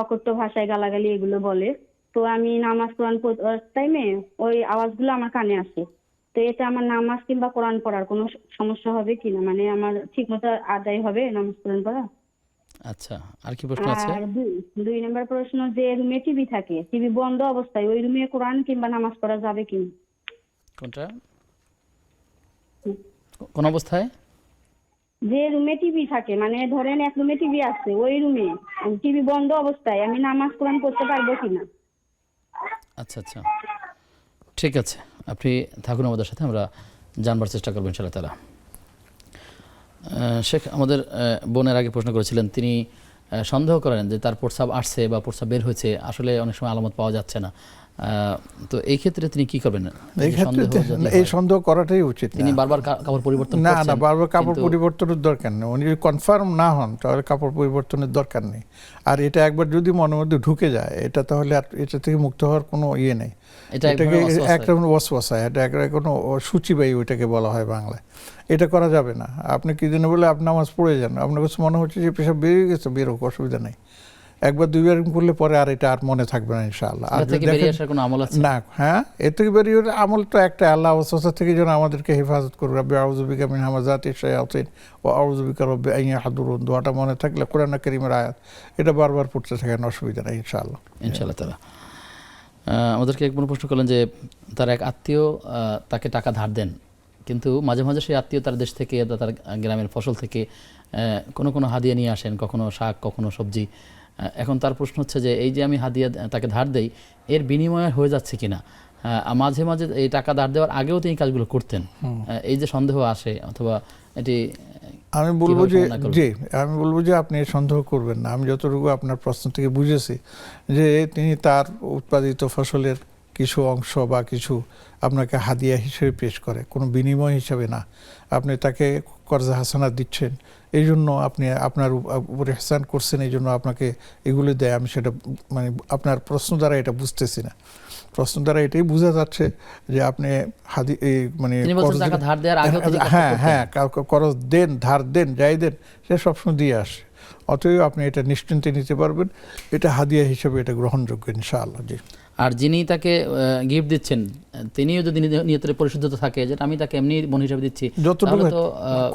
অকথ্য ভাষায় গালাগালি এগুলো বলে। তো আমি নামাজ কোরআন পড়ার টাইমে ওই আওয়াজগুলো আমার কানে আসে। তো এতে আমার নামাজ কিংবা কোরআন পড়ার কোনো সমস্যা হবে কিনা, মানে আমার ঠিকমতো আদায় হবে নামাজ কোরআন পড়া? আচ্ছা, আর কি প্রশ্ন আছে? আর দুই নম্বর প্রশ্ন, যে রুমে টিভি থাকে, টিভি বন্ধ অবস্থায় ওই রুমে কোরআন কিংবা নামাজ পড়া যাবে কিনা? কোনটা? কোন অবস্থায়? যে রুমে টিভি থাকে, মানে ধরেন এক রুমে টিভি আছে, ওই রুমে টিভি বন্ধ অবস্থায় আমি নামাজ কোরআন পড়তে পারবো কিনা? আচ্ছা আচ্ছা, ঠিক আছে, আপনি থাকুন আমাদের সাথে, আমরা জানবার চেষ্টা করবো ইনশাআল্লাহ তাআলা। শেখ, আমাদের বোনের আগে প্রশ্ন করেছিলেন, তিনি সন্দেহ করেন যে তার প্রস্রাব আসছে বা প্রস্রাব বের হয়েছে, আসলে অনেক সময় আলামত পাওয়া যাচ্ছে না। তো এই ক্ষেত্রে তিনি কি করবেন? এই ক্ষেত্রে এই সন্দেহ করাটাই উচিত। তিনি বারবার কাপড় পরিবর্তন না না, বারবার কাপড় পরিবর্তনের দরকার নেই। উনি কনফার্ম না হন তাহলে কাপড় পরিবর্তনের দরকার নেই। আর এটা একবার যদি মনের মধ্যে ঢুকে যায়, এটা তাহলে আর এটা থেকে মুক্ত হওয়ার কোনো ইয়ে নেই। এটাকে একটা ওয়াসওয়াসা, এটা একটা কোনো সূচিবাহী ওইটাকে বলা হয় বাংলায়। এটা করা যাবে না। আপনি কি দিনে বলে আপনি নামাজ পড়ে যান, আপনার কাছে মনে হচ্ছে যে পেশাব বেরিয়ে গেছে, বেরোক, অসুবিধা নেই। একবার দুইবার করলে পরে আর এটা আর মনে থাকবে না ইনশাআল্লাহ। আর না, হ্যাঁ, এর থেকে বেরিয়ে আমল তো একটা, আল্লাহ ওয়াসওয়াসা থেকে যেন আমাদেরকে হেফাজত করবে। রাব্বি আউযু বিকা মিন হামাযাতিশ শায়াতিন ওয়া আউযু বিকা রাব্বি আন ইয়াহদুরুন, দোয়াটা মনে থাকলে কোরআন কারীমের আয়াত, এটা বারবার পড়তে থাকেন, অসুবিধা নেই ইনশাআল্লাহ। ইনশাআল্লাহ তাআলা। আমাদেরকে এক প্রশ্ন করলেন যে তার এক আত্মীয় তাকে টাকা ধার দেন, কিন্তু মাঝে মাঝে সেই আত্মীয় তার দেশ থেকে, তার গ্রামের ফসল থেকে কোনো কোনো হাদিয়া নিয়ে আসেন, কখনো শাক, কখনো সবজি। এখন তার প্রশ্ন হচ্ছে যে এই যে আমি হাদিয়া তাকে ধার দেই, এর বিনিময়ে হয়ে যাচ্ছে কিনা? মাঝে মাঝে এই টাকা ধার দেওয়ার আগেও তিনি কাজগুলো করতেন, এই যে সন্দেহ আসে, অথবা এটি আমি বলবো যে আমি বলবো যে আপনি সন্দেহ করবেন না। আমি যতটুকু আপনার প্রশ্ন থেকে বুঝেছি যে তিনি তার উৎপাদিত ফসলের কিছু অংশ বা কিছু আপনাকে হাদিয়া হিসেবে পেশ করে, কোনো বিনিময় হিসাবে না। আপনি তাকে কর্জা হাসানাত দিচ্ছেন, এই জন্য আপনি আপনার উপরে ইহসান করছেন, এই জন্য আপনাকে এগুলো দেয়। আমি সেটা মানে আপনার প্রশ্ন দ্বারা এটা বুঝতেছি না। প্রশ্ন দ্বারা এটাই বোঝা যাচ্ছে যে আপনি মানে হ্যাঁ হ্যাঁ করজ দেন, ধার দেন, যাই দেন, সে সবসময় দিয়ে আসে। অতএব আপনি এটা নিশ্চিন্তে নিতে পারবেন, এটা হাদিয়া হিসেবে এটা গ্রহণযোগ্য ইনশাআল্লাহ। জি, আর যিনি তাকে গিফট দিচ্ছেন তিনিও যদি নিয়তের পরিশুদ্ধতা থাকে, যেটা আমি তাকে এমনি বোন হিসাবে দিচ্ছি, যতটুকু তাহলে তো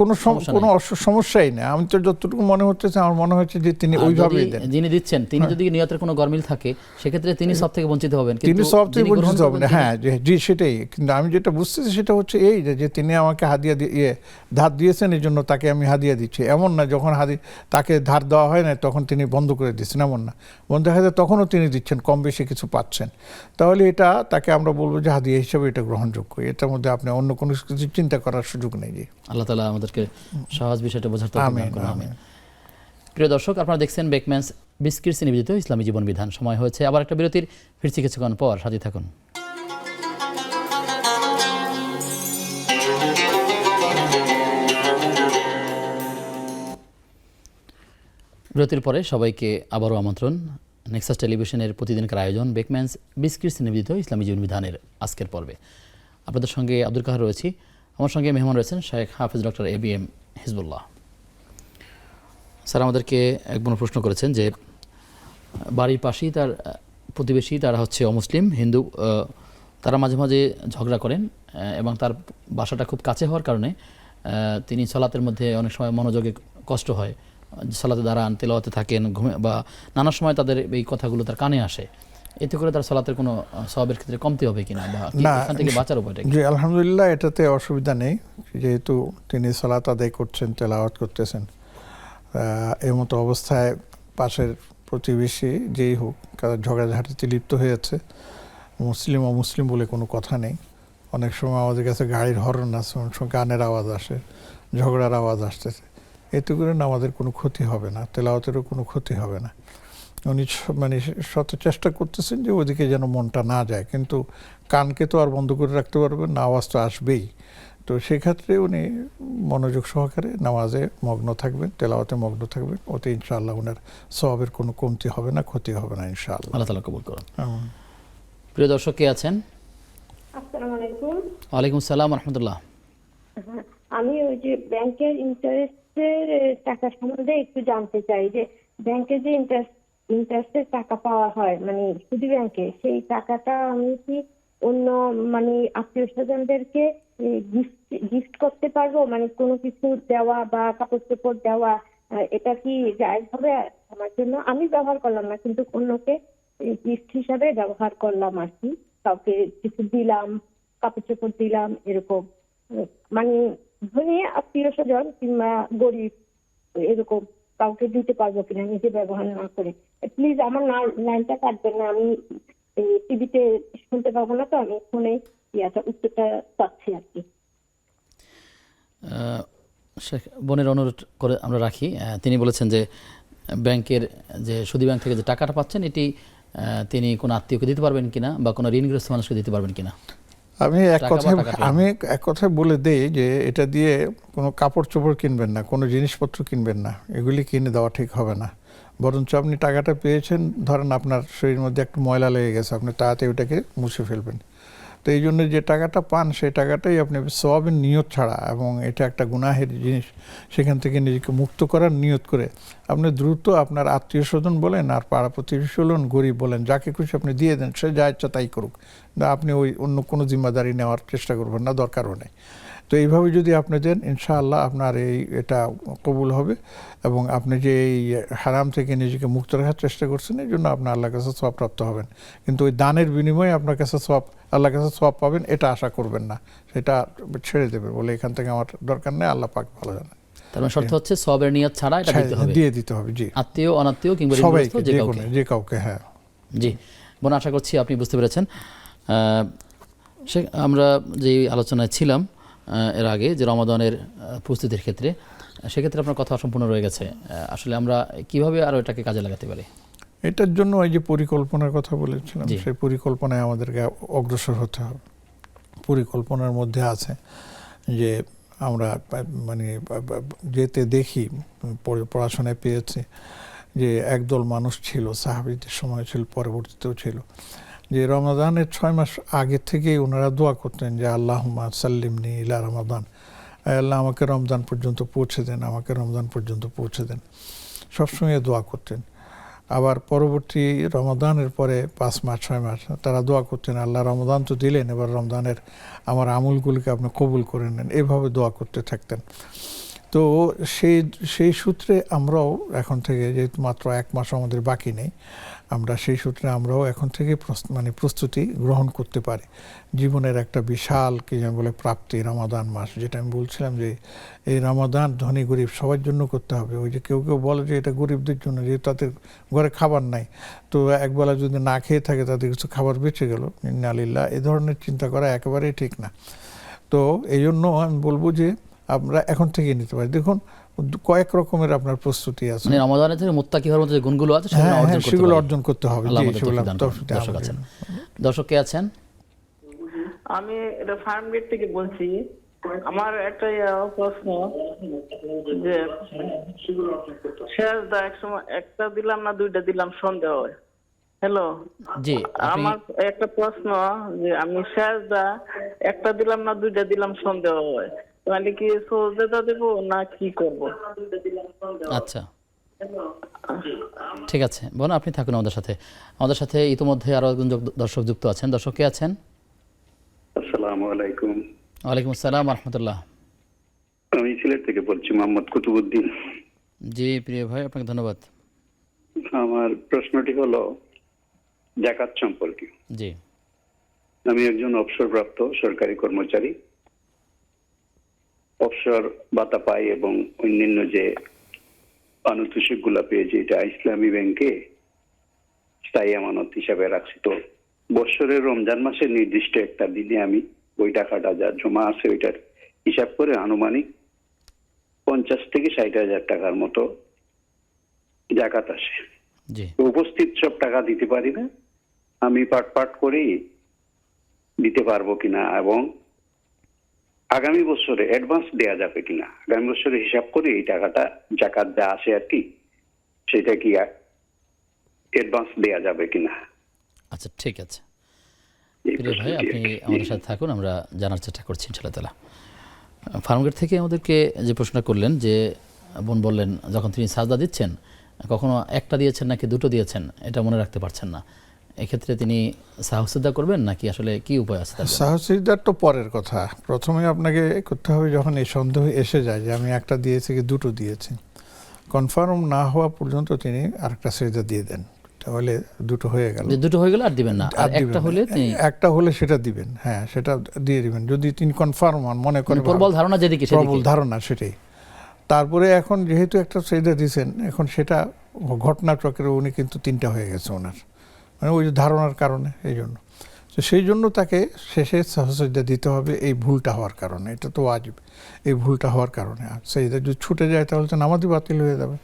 কোনো সমস্যা নেই। কোনো সমস্যাই নেই। আমি তো যতটুকু মনে হচ্ছে, আমার মনে হচ্ছে যে তিনি আর ওইভাবেই যদি দেন। যিনি দিচ্ছেন তিনি যদি নিয়তের কোনো গরমিল থাকে, সেক্ষেত্রে তিনি সব থেকে বঞ্চিত হবেন, তিনি কিন্তু সব থেকে যিনি গ্রহণ বঞ্চিত হবেন। করবেন হ্যাঁ, জি সেটাই। কিন্তু আমি যেটা বুঝতেছি সেটা হচ্ছে এই যে তিনি আমাকে হাদিয়া দিয়ে ধার দিয়েছেন, এই জন্য তাকে আমি হাদিয়া দিচ্ছি, এমন না। যখন তাকে ধার দেওয়া হয় না তখন তিনি বন্ধ করে দিচ্ছেন, এমন না। বন্ধ দেখা যায় তখনও তিনি দিচ্ছেন, কম বেশি কিছু পাচ্ছেন। তাহলে এটা তাকে আমরা বলবো যে হাদিয়া হিসেবে এটা গ্রহণযোগ্য। এটার মধ্যে আপনি অন্য কোনো কিছু চিন্তা করার সুযোগ নেই। জি, আল্লাহ তাআলা আমাদেরকে সহজ বিষয়টা বোঝার তৌফিক দান আমিন, করুন। আমিন। প্রিয় দর্শক, আপনারা দেখছেন বেকম্যানস বিস্কিটস নিবেদিত ইসলামী জীবন বিধান। সময় হয়েছে আবার একটা বিরতির, ফিরছি কিছুক্ষণ পর, সাথে থাকুন। বিরতির পরে সবাইকে আবারও আমন্ত্রণ নেক্সাস টেলিভিশনের প্রতিদিনকার আয়োজন বেকম্যানস বিস্কিটস নিবেদিত ইসলামী জীবন বিধানের আজকের পর্বে। আপনাদের সঙ্গে আব্দুল কাহার রয়েছি, আমার সঙ্গে মেহমান রয়েছেন শেখ হাফিজ ডক্টর ABM হিজবুল্লাহ। স্যার, আমাদেরকে এক বোন প্রশ্ন করেছেন যে বাড়ির পাশেই তার প্রতিবেশী, তারা হচ্ছে অমুসলিম হিন্দু, তারা মাঝে মাঝে ঝগড়া করেন এবং তার বাসাটা খুব কাছে হওয়ার কারণে তিনি সালাতের মধ্যে অনেক সময় মনোযোগে কষ্ট হয়, সালাতে দাঁড়ান, তেলাওয়াতে থাকেন, বা নানা সময় তাদের এই কথাগুলো তার কানে আসে। এতে করে তার সালাতের কোনো সওয়াবের ক্ষেত্রে কমতি হবে কিনা, বা এখান থেকে বাঁচার উপায়টা কি? জি, আলহামদুলিল্লাহ, এটাতে অসুবিধা নেই। যেহেতু তিনি সালাত আদায় করছেন, তেলাওয়াত করতেছেন, এই মতো অবস্থায় পাশের প্রতিবেশী যেই হোক ঝগড়াঝাটিতে লিপ্ত হয়েছে, মুসলিম অমুসলিম বলে কোনো কথা নেই। অনেক সময় আমাদের কাছে গাড়ির হর্ন আছে, অনেক সময় গানের আওয়াজ আসে, ঝগড়ার আওয়াজ আসতেছে, এতে করে আমাদের কোনো ক্ষতি হবে না, তেলাওয়াতেরও কোনো ক্ষতি হবে না। উনি মানে শত চেষ্টা করতেছেন যে ওদিকে যেন মনটা না যায়, কিন্তু কানকে তো আর বন্ধ করে রাখতে পারবেন না, আওয়াজ তো আসবেই। তো সেক্ষেত্রে উনি মনোযোগ সহকারে নামাজে মগ্ন থাকবেন, তেলাওয়াতে মগ্ন থাকবেন, ওতে ইনশাআল্লাহ ওনার সওয়াবের কোনো কমতি হবে না, ক্ষতি হবে না ইনশাআল্লাহ। আল্লাহ তাআলা কবুল করুন। প্রিয় দর্শক, কে আছেন? আসসালামু আলাইকুম। ওয়ালাইকুম আসসালাম ওয়া রাহমাতুল্লাহ। আমি ওই যে ব্যাংকের ইন্টারেস্টের টাকা সম্বন্ধে একটু জানতে চাই, যে ব্যাংকে যে ইন্টারেস্টের টাকা পাওয়া হয়, মানে সুদী ব্যাংকে, সেই টাকাটা আমি কি অন্য মানে আত্মীয় স্বজনদেরকে গিফট করতে পারবো? মানে কোনো কিছু দেওয়া বা কাপড় চোপড় দেওয়া, এটা কি জায়েজ হবে আমার জন্য? আমি ব্যবহার করলাম না, কিন্তু অন্যকে গিফট হিসাবে ব্যবহার করলাম আর কি। কাউকে কিছু দিলাম, কাপড় চোপড় দিলাম, এরকম। মানে ধনী আত্মীয় স্বজন কিংবা গরিব এরকম কাউকে দিতে পারবো কিনা নিজে ব্যবহার না করে? প্লিজ আমার লাইনটা কাটবেন না, আমি টিভিতে শুনতে পাবো না, তো আমি ফোনে উত্তরটা পাচ্ছি আর কি। বোনের অনুরোধ করে আমরা রাখি। তিনি বলেছেন যে ব্যাংকের যে সুদী ব্যাংক থেকে যে টাকাটা পাচ্ছেন, এটি তিনি কোনো আত্মীয়কে দিতে পারবেন কিনা, বা কোনো ঋণগ্রস্ত মানুষকে দিতে পারবেন কিনা? আমি এক কথায় বলে দেই যে এটা দিয়ে কোনো কাপড় চোপড় কিনবেন না, কোনো জিনিসপত্র কিনবেন না, এগুলি কিনে দেওয়া ঠিক হবে না। বরঞ্চ আপনি টাকাটা পেয়েছেন, ধরেন আপনার শরীরের মধ্যে একটু ময়লা লেগে গেছে, আপনি তাড়াতাড়ি ওটাকে মুছে ফেলবেন। তো এই জন্য যে টাকাটা পান, সেই টাকাটাই আপনি সওয়াবের নিয়ত ছাড়া, এবং এটা একটা গুনাহের জিনিস, সেখান থেকে নিজেকে মুক্ত করার নিয়ত করে আপনি দ্রুত আপনার আত্মীয় স্বজন বলেন, আর পাড়া প্রতিবেশী বলেন, গরিব বলেন, যাকে খুশি আপনি দিয়ে দেন, সে যা ইচ্ছা তাই করুক না, আপনি ওই অন্য কোনো জিম্মাদারি নেওয়ার চেষ্টা করবেন না, দরকারও নেই। তো এইভাবে যদি আপনি দেন, ইনশাআল্লাহ আপনার এটা কবুল হবে, এবং আপনি যে এই হারাম থেকে নিজেকে মুক্ত রাখার চেষ্টা করছেন, এই জন্য আপনি আল্লাহর কাছে সওয়াব প্রাপ্ত হবেন। কিন্তু ওই দানের বিনিময়ে আপনার কাছে আল্লাহর কাছে সওয়াব পাবেন, এটা আশা করবেন না, সেটা ছেড়ে দেবে বলে এখান থেকে আমার দরকার নেই, আল্লাহ পাক ভালো জানেন। তার মানে শর্ত হচ্ছে সওয়াবের নিয়ত ছাড়া এটা দিয়ে দিতে হবে। জি, আত্মীয় অনাত্মীয় কিংবা সবাইকে, যে কাউকে। হ্যাঁ জি বোন, আশা করছি আপনি বুঝতে পেরেছেন। আমরা যে আলোচনায় ছিলাম এর আগে, যে রমাদানের প্রস্তুতির ক্ষেত্রে, সেক্ষেত্রে আপনার কথা সম্পূর্ণ রয়ে গেছে। আসলে আমরা কিভাবে আরও এটাকে কাজে লাগাতে পারি? এটার জন্য এই যে পরিকল্পনার কথা বলেছিলাম, সেই পরিকল্পনায় আমাদেরকে অগ্রসর হতে হবে। পরিকল্পনার মধ্যে আছে যে আমরা মানে যেতে দেখি, পড়াশোনায় পেয়েছি যে একদল মানুষ ছিল, সাহাবীদের সময় ছিল, পরবর্তীতেও ছিল, যে রমাদানের 6 মাস আগে থেকেই ওনারা দোয়া করতেন যে আল্লাহুম্মা সাল্লিমনি ইলা রমাদান, আল্লাহ আমাকে রমজান পর্যন্ত পৌঁছে দেন, আমাকে রমজান পর্যন্ত পৌঁছে দেন, সবসময় দোয়া করতেন। আবার পরবর্তী রমাদানের পরে 5 মাস 6 মাস তারা দোয়া করতেন, আল্লাহ রমাদান তো দিলেন, এবার রমজানের আমার আমলগুলিকে আপনি কবুল করে নেন, এভাবে দোয়া করতে থাকতেন। তো সেই সূত্রে আমরাও এখন থেকে, যেহেতু মাত্র 1 মাস আমাদের বাকি নেই, আমরা সেই সূত্রে আমরাও এখন থেকে প্রস্তুতি গ্রহণ করতে পারি। জীবনের একটা বিশাল কি যেন বলে প্রাপ্তি রমাদান মাস, যেটা আমি বলছিলাম যে এই রমাদান ধনী গরিব সবার জন্য করতে হবে। ওই যে কেউ কেউ বলে যে এটা গরিবদের জন্য, যে তাদের ঘরে খাবার নাই, তো একবেলা যদি না খেয়ে থাকে তাদের কিছু খাবার বেঁচে গেল, ইন্না লিল্লাহ, এ ধরনের চিন্তা করা একেবারেই ঠিক না। তো এই জন্য আমি বলবো যে আমরা এখন থেকে নিতে পারি। দেখুন কয়েক রকমের আপনার প্রস্তুতি আছে, মানে রমাদানের থেকে মুত্তাকি হওয়ার মতো যে গুণগুলো আছে সেগুলো অর্জন করতে হবে। আল্লাহ আমাদের তৌফিক দান করুন। দর্শক আছেন, দর্শক কে আছেন? আমি এটা ফার্ম গেট থেকে বলছি। আমার একটা প্রশ্ন, যে শেষদা এক সময় একটা দিলাম না দুইটা দিলাম সন্দেহ হয়। হ্যালো জি, আমার একটা প্রশ্ন, যে আমি শেষদা একটা দিলাম না দুইটা দিলাম সন্দেহ হয়, তাহলে কি সজদা দেব না কি করব? আচ্ছা ঠিক আছে বোন, আপনি থাকুন আমাদের সাথে। আমাদের সাথে ইতিমধ্যে আরো একজন দর্শক যুক্ত আছেন। দর্শক কে আছেন? আসসালামু আলাইকুম। ওয়ালাইকুম আসসালাম রাহমাতুল্লাহ। আমি সিলেট থেকে বলছি, মোহাম্মদ কুতুবউদ্দিন। জি প্রিয় ভাই, আপনাকে ধন্যবাদ। আমার প্রশ্নটি হলো যাকাত সম্পর্কে। জি, আমি একজন অবসরপ্রাপ্ত সরকারি কর্মচারী। অবসর ভাতা পাই এবং অন্যান্য যে পারিতোষিক গুলা পেয়েছি, এটা ইসলামী ব্যাংকে স্থায়ী আমানত হিসাবে রাখছি। তো বৎসরের রমজান মাসের নির্দিষ্ট একটা দিনে আমি ওই টাকাটা যা জমা আছে ওইটার হিসাব করে আনুমানিক 50 থেকে 60,000 টাকার মতো জাকাত আসে। উপস্থিত সব টাকা দিতে পারি না, আমি পাট করেই দিতে পারবো কিনা, এবং আগামী বছরে অ্যাডভান্স দেয়া যাবে কিনা, আগামী বছরে হিসাব করে এই টাকাটা জাকাত যা আসে আর কি, সেটা কি অ্যাডভান্স দেয়া যাবে কিনা। আচ্ছা ঠিক আছে প্রিয় ভাই, আপনি আমাদের সাথে থাকুন, আমরা জানার চেষ্টা করছি ইনশাআল্লাহ তাআলা। ফার্মগেট থেকে আমাদেরকে যে প্রশ্ন করলেন, যে বোন বললেন যখন তিনি সাজদা দিচ্ছেন কখনো একটা দিয়েছেন নাকি দুটো দিয়েছেন এটা মনে রাখতে পারছেন না, এক্ষেত্রে তিনি সাহসিদা করবেন নাকি আসলে কি উপায় আছে? সাহসিদার তো পরের কথা, প্রথমে আপনাকে করতে হবে যখন এই সন্দেহ এসে যায় যে আমি একটা দিয়েছি কি দুটো দিয়েছি, কনফার্ম না হওয়া পর্যন্ত তিনি আরেকটা সিজদা দিয়ে দেন, তাহলে দুটো হয়ে গেল। দুটো হয়ে গেল আর দিবেন না, আর একটা হলে তিনি একটা হলে সেটা দিবেন, হ্যাঁ সেটা দিয়ে দিবেন যদি তিনি কনফার্ম হন, মনে করেন প্রবল ধারণা যেদিকে প্রবল ধারণা সেটাই। তারপরে এখন যেহেতু একটা সিজদা দিয়েছেন, এখন সেটা ঘটনাচক্রে উনি কিন্তু 3টা হয়ে গেছে ওনার, মানে ওই ধারণার কারণে, এই জন্য তো সেই জন্য তাকে শেষে সাজদা দিতে হবে এই ভুলটা হওয়ার কারণে, এটা তো ওয়াজিব, এই ভুলটা হওয়ার কারণে। আর সাজদা যদি ছুটে যায় তাহলে তো নামাজই বাতিল হয়ে যাবে,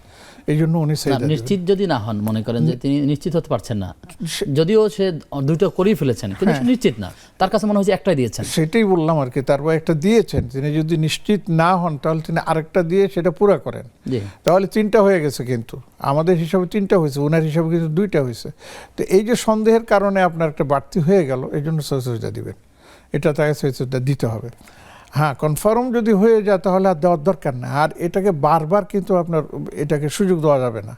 এই জন্য উনি সাজদা নিশ্চিত যদি না হন, মনে করেন যে তিনি নিশ্চিত হতে পারছেন না, যদিও সে দুটো করেই ফেলেছেন কিন্তু সে নিশ্চিত না, তার কাছে মনে হচ্ছে একটাই দিয়েছেন, সেটাই বললাম আর কি। তারপর একটা দিয়েছেন, তিনি যদি নিশ্চিত না হন তাহলে তিনি আরেকটা দিয়ে সেটা পুরো করেন, তাহলে 3টা হয়ে গেছে। কিন্তু আমাদের হিসাবে 3টা হয়েছে, ওনার হিসাবে কিন্তু 2টা হয়েছে। তো এই যে সন্দেহের কারণে আপনার একটা বাড়তি হয়ে গেল, এই জন্য সাজদা দিবেন, এটা তাকে সাজদা দিতে হবে। হ্যাঁ, কনফার্ম যদি হয়ে যায় তাহলে আর দেওয়ার দরকার না। আর এটাকে বারবার কিন্তু আপনার এটাকে সুযোগ দেওয়া যাবে না,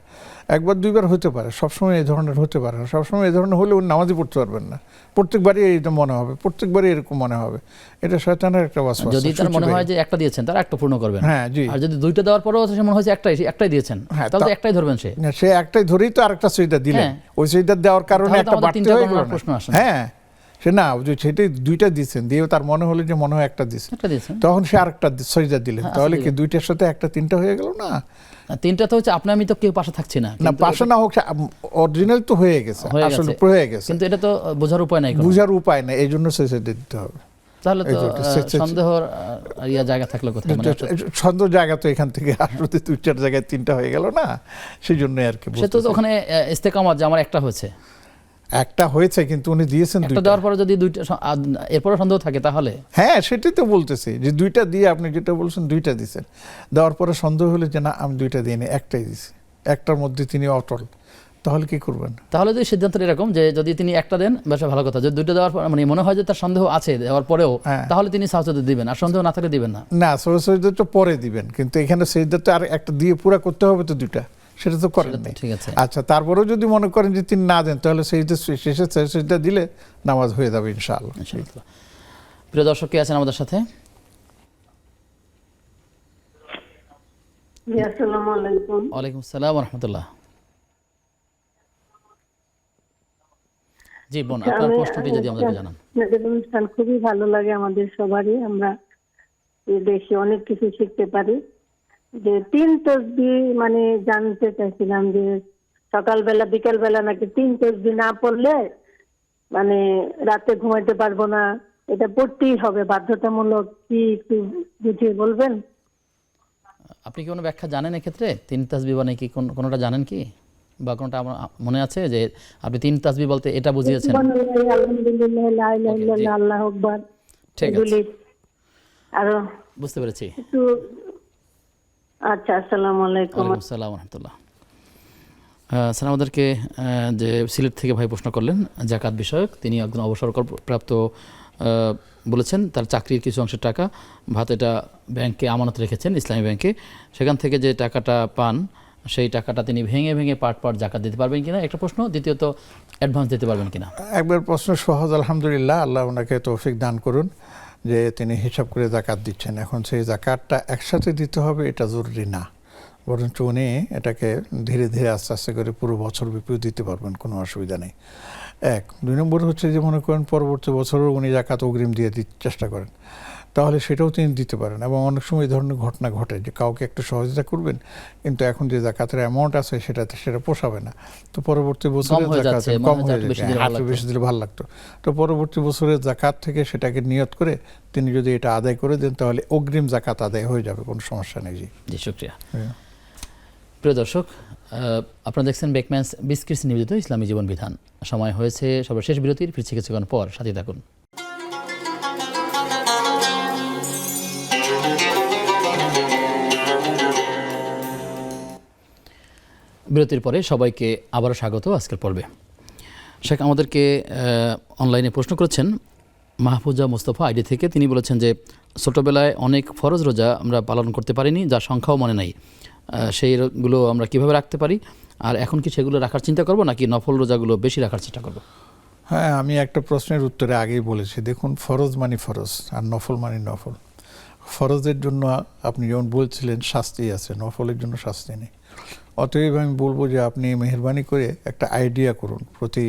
একবার দুইবার হতে পারে, সবসময় এই ধরনের হতে পারে না। সবসময় এই ধরনের হলে উনি নামাজই পড়তে পারবেন না, প্রত্যেকবারই এইটা মনে হবে, প্রত্যেকবারই এরকম মনে হবে, এটা শয়তানের একটা ওয়াসওয়াসা। যদি তার মনে হয় যে একটা দিয়েছেন তার একটা পূর্ণ করবেন, হ্যাঁ জি। আর যদি 2টা দেওয়ার পরেও সে মনে হয় যে একটাই দিয়েছেন, তাহলে একটাই ধরবেন, সে একটাই ধরেই তো আরেকটা সিজদা দিলেন, ওই সিজদা দেওয়ার কারণে একটা বাড়তি হয়ে গেল। হ্যাঁ সে না, সেটাই 2টা দিয়েছেন, দিয়ে তার মনে হলো যে মনে হয় একটা দিয়েছেন, তখন সে আরেকটা সিজদা দিলেন, তাহলে কি 2টার সাথে একটা 3টা হয়ে গেল না? 3টা তো হচ্ছে আপনি আমি তো কেউ পাশে থাকছি না, পাশে না হোক, অরিজিনাল তো হয়ে গেছে, আসলে হয়ে গেছে, কিন্তু এটা তো বোঝার উপায় নাই, বোঝার উপায় নাই, এই জন্য সিজদা দিতে হবে। তাহলে তো সন্দেহর জায়গা থাকলো কোথায়? সন্দেহ জায়গা তো এখান থেকে আসলে 2-4 জায়গায় 3টা হয়ে গেল না, সেই জন্য আর কি। সে তো ওখানে ইস্তেকামত যে আমার একটা হয়েছে, কিন্তু উনি দিয়েছেন 2টা, দেওয়ার পরে যদি 2টা এরপরে সন্দেহ থাকে তাহলে হ্যাঁ সেটাই তো বলতেছি যে 2টা দিয়ে আপনি যেটা বলছেন 2টা দিয়েছেন, দেওয়ার পরে সন্দেহ হলে যে না আমি 2টা দিইনি, একটাই দিয়েছি, একটার মধ্যে তিনি অটল, তাহলে কি করবেন? তাহলে যদি সিদ্ধান্ত এরকম যে যদি তিনি একটা দেন বেশ ভালো কথা, যদি 2টা দেওয়ার পর মানে মনে হয় যে তার সন্দেহ আছে দেওয়ার পরেও, তাহলে তিনি সাজদা দিবেন, আর সন্দেহ না থাকলে দিবেন না। না, সাজদা তো পরে দিবেন, কিন্তু এখানে সাজদা তো আর একটা দিয়ে পুরো করতে হবে তো 2টা, সেটা তো করেন নাই। ঠিক আছে। আচ্ছা, তারপরেও যদি মনে করেন যে তিনি না দেন, তাহলে সেইটা শেষে সেটা দিলে নামাজ হয়ে যাবে ইনশাআল্লাহ। ইনশাআল্লাহ। প্রিয় দর্শক, কে আছেন আমাদের সাথে? আসসালামু আলাইকুম। ওয়ালাইকুম আসসালাম ওয়া রাহমাতুল্লাহ। জি বোন, আপনার প্রশ্নটি যদি আমাদেরকে জানান। আপনাদের অনুষ্ঠান খুবই ভালো লাগে আমাদের সবারই, আমরা দেখে অনেক কিছু শিখতে পারি। যে 3 তাসবিহ মানে জানতে চাইছিলাম যে সকালবেলা বিকালবেলা নাকি 3 তাসবিহ না পড়লে মানে রাতে ঘুমাইতে পারবো না, এটা পড়তেই হবে বাধ্যতামূলক, কি একটু বুঝিয়ে বলবেন? আপনি কি কোনো ব্যাখ্যা জানেন এক্ষেত্রে? 3 তাসবিহ মানে কি কোনোটা জানেন কি, বা কোনোটা আমার মনে আছে যে আপনি 3 তাসবিহ বলতে এটা বুঝিয়েছেন? আলহামদুলিল্লাহ, লা ইলাহা ইল্লাল্লাহ, আল্লাহু আকবার, ঠিক আছে, এগুলি আরো বুঝতে পেরেছি। একটু। আচ্ছা, আসসালামু আলাইকুম। ওয়ালাইকুম আসসালাম ওয়া রাহমাতুল্লাহ। স্যার, আমাদেরকে যে সিলেট থেকে ভাই প্রশ্ন করলেন যাকাত বিষয়ক, তিনি একজন অবসরপ্রাপ্ত, বলেছেন তার চাকরির কিছু অংশের টাকা এটা ব্যাংকে আমানত রেখেছেন, ইসলামী ব্যাংকে। সেখান থেকে যে টাকাটা পান, সেই টাকাটা তিনি ভেঙে ভেঙে পার্ট জাকাত দিতে পারবেন কিনা, একটা প্রশ্ন। দ্বিতীয়ত, অ্যাডভান্স দিতে পারবেন কিনা? একবার প্রশ্ন সহজ, আলহামদুলিল্লাহ, আল্লাহ ওনাকে তৌফিক দান করুন যে তিনি হিসাব করে জাকাত দিচ্ছেন। এখন সেই জাকাতটা একসাথে দিতে হবে এটা জরুরি না, বরঞ্চ উনি এটাকে ধীরে ধীরে আস্তে আস্তে করে পুরো বছর ব্যাপীও দিতে পারবেন, কোনো অসুবিধা নেই। 1 2 নম্বর হচ্ছে যে মনে করেন পরবর্তী বছরও উনি জাকাত অগ্রিম দিয়ে দিতে চেষ্টা করেন, তাহলে সেটাও তিনি দিতে পারেন। এবং অনেক সময় এই ধরনের ঘটনা ঘটে যে কাউকে একটু সহযোগিতা করবেন, কিন্তু এখন যে জাকাতের অ্যামাউন্ট আছে সেটা পোষাবে না, তো পরবর্তী বছরে জাকাত কম হয়ে যাচ্ছে, আরো বেশি দিলে ভালো লাগতো। তো পরবর্তী বছরের জাকাত থেকে সেটাকে নিয়ত করে তিনি যদি এটা আদায় করে দেন, তাহলে অগ্রিম জাকাত আদায় হয়ে যাবে, কোনো সমস্যা নেই। জি, শুকরিয়া। প্রিয় দর্শক, আপনারা দেখছেন বেকম্যানস বিস্কিটস নিবেদিত ইসলামী জীবন বিধান। সময় হয়েছে সর্বশেষ বিরতির, ফিরছি কিছুক্ষণ পর, সাথে থাকুন। বিরতির পরে সবাইকে আবারও স্বাগত আজকের পর্বে। শেখ আমাদেরকে অনলাইনে প্রশ্ন করেছেন মাহফুজা মোস্তফা আইডি থেকে। তিনি বলেছেন যে ছোটোবেলায় অনেক ফরজ রোজা আমরা পালন করতে পারিনি, যার সংখ্যাও মনে নাই, সেইগুলো আমরা কিভাবে রাখতে পারি, আর এখন কি সেগুলো রাখার চিন্তা করব নাকি নফল রোজাগুলো বেশি রাখার চেষ্টা করব? হ্যাঁ, আমি একটা প্রশ্নের উত্তরে আগেই বলেছি, দেখুন ফরজ মানে ফরজ আর নফল মানে নফল। ফরজের জন্য আপনি যেমন বলছিলেন শাস্তি আছে, নফলের জন্য শাস্তি নেই। অতএব আমি বলবো যে আপনি মেহেরবানি করে একটা আইডিয়া করুন, প্রতি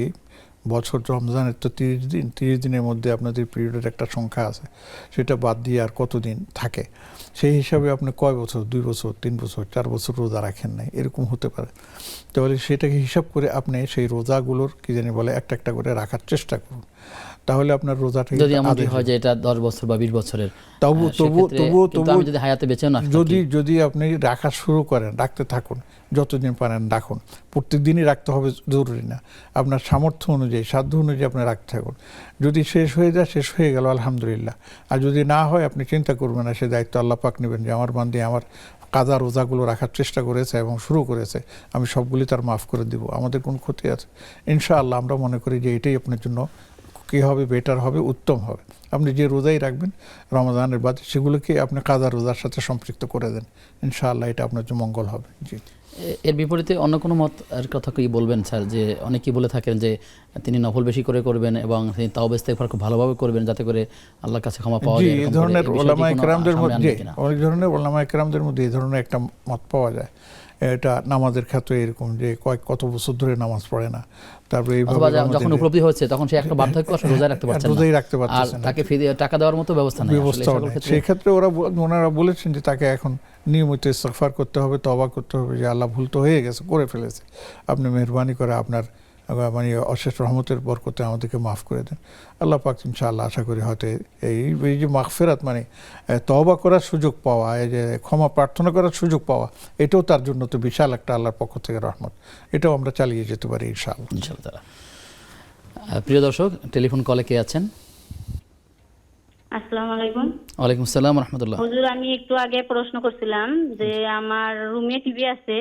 বছর রমজানের তো 30 দিন, 30 দিনের মধ্যে আপনাদের পিরিয়ডের একটা সংখ্যা আছে, সেটা বাদ দিয়ে আর কতদিন থাকে, সেই হিসাবে আপনি কয় বছর, 2 বছর, 3 বছর, 4 বছর রোজা রাখেন নাই, এরকম হতে পারে। তাহলে সেটাকে হিসাব করে আপনি সেই রোজাগুলোর কি জানি বলে একটা একটা করে রাখার চেষ্টা করুন, তাহলে আপনার রোজাটা যদি এমনটি হয় যে এটা 10 বছর বা 20 বছরের, তবু আমি যদি হায়াতে বেঁচেও না, যদি আপনি রাখা শুরু করেন, রাখতে থাকুন, যতদিন পারেন রাখুন। প্রত্যেক দিনই রাখতে হবে জরুরি না, আপনার সামর্থ্য অনুযায়ী, সাধ্য অনুযায়ী আপনি রাখতে থাকুন। যদি শেষ হয়ে যায়, শেষ হয়ে গেল আলহামদুলিল্লাহ, আর যদি না হয় আপনি চিন্তা করবেন না, সে দায়িত্ব আল্লাহ পাক নেবেন যে আমার বান্দী আমার কাজা রোজাগুলো রাখার চেষ্টা করেছে এবং শুরু করেছে, আমি সবগুলি তার মাফ করে দিব, আমাদের কোন ক্ষতি আছে? ইনশাআল্লাহ আমরা মনে করি যে এটাই আপনার জন্য কী হবে, বেটার হবে, উত্তম হবে। আপনি যে রোজাই রাখবেন রমজানের বাদে, সেগুলোকে আপনি কাজা রোজার সাথে সম্পৃক্ত করে দেন, ইনশাআল্লাহ এটা আপনার জন্য মঙ্গল হবে। জি। এর বিপরীতে অন্য কোনো মত এর কথা কি বলবেন স্যার? যে অনেকেই বলে থাকেন যে তিনি নফল বেশি করে করবেন এবং তিনি তাওবা ইস্তেগফার খুব ভালোভাবে করবেন যাতে করে আল্লাহর কাছে ক্ষমা পাওয়া যায়। এই ধরনের উলামায়ে কেরামদের মধ্যে, অনেক ধরনের উলামায়ে কেরামদের মধ্যে এই ধরনের একটা মত পাওয়া যায়। এটা নামাজের ক্ষেত্রে এরকম যে কত বছর ধরে নামাজ পড়ে না, তারপরে এইভাবে যখন উপলব্ধি হচ্ছে তখন সে একটা বার্ধক্য আসলে রোজা রাখতে পারছে না, আর তাকে টাকা দেওয়ার মতো ব্যবস্থা নেই। সেই ক্ষেত্রে ওনারা বলেছেন যে তাকে এখন নিয়মিত ইস্তিগফার করতে হবে, তওবা করতে হবে যে আল্লাহ ভুল তো হয়ে গেছে, করে ফেলেছে, আপনি মেহেরবানি করে আপনার মানে অশেষ রহমতের বরকতে আমাদেরকে মাফ করে দেন। আল্লাহ পাক ইনশাআল্লাহ আশা করি হয়তো এই যে মাগফিরাত মানে তওবা করার সুযোগ পাওয়া, এই যে ক্ষমা প্রার্থনা করার সুযোগ পাওয়া, এটাও তার জন্য তো বিশাল একটা আল্লাহর পক্ষ থেকে রহমত, এটাও আমরা চালিয়ে যেতে পারি ইনশাআল্লাহ। প্রিয় দর্শক, টেলিফোন কলে কে আছেন? আসসালামু আলাইকুম। ওয়ালাইকুম আসসালাম ওয়া রাহমাতুল্লাহ। হুজুর, আমি একটু আগে প্রশ্ন করছিলাম যে আমার রুমে টিভি আছে,